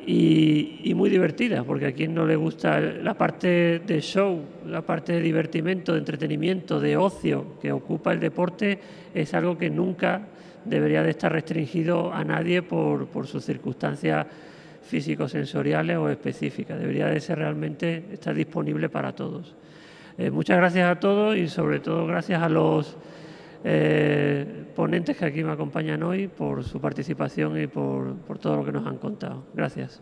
y muy divertida, porque a quien no le gusta la parte de show, la parte de divertimento, de entretenimiento, de ocio que ocupa el deporte, es algo que nunca debería de estar restringido a nadie por sus circunstancias físico-sensoriales o específicas. Debería de ser realmente estar disponible para todos. Muchas gracias a todos y sobre todo gracias a los ponentes que aquí me acompañan hoy por su participación y por todo lo que nos han contado. Gracias.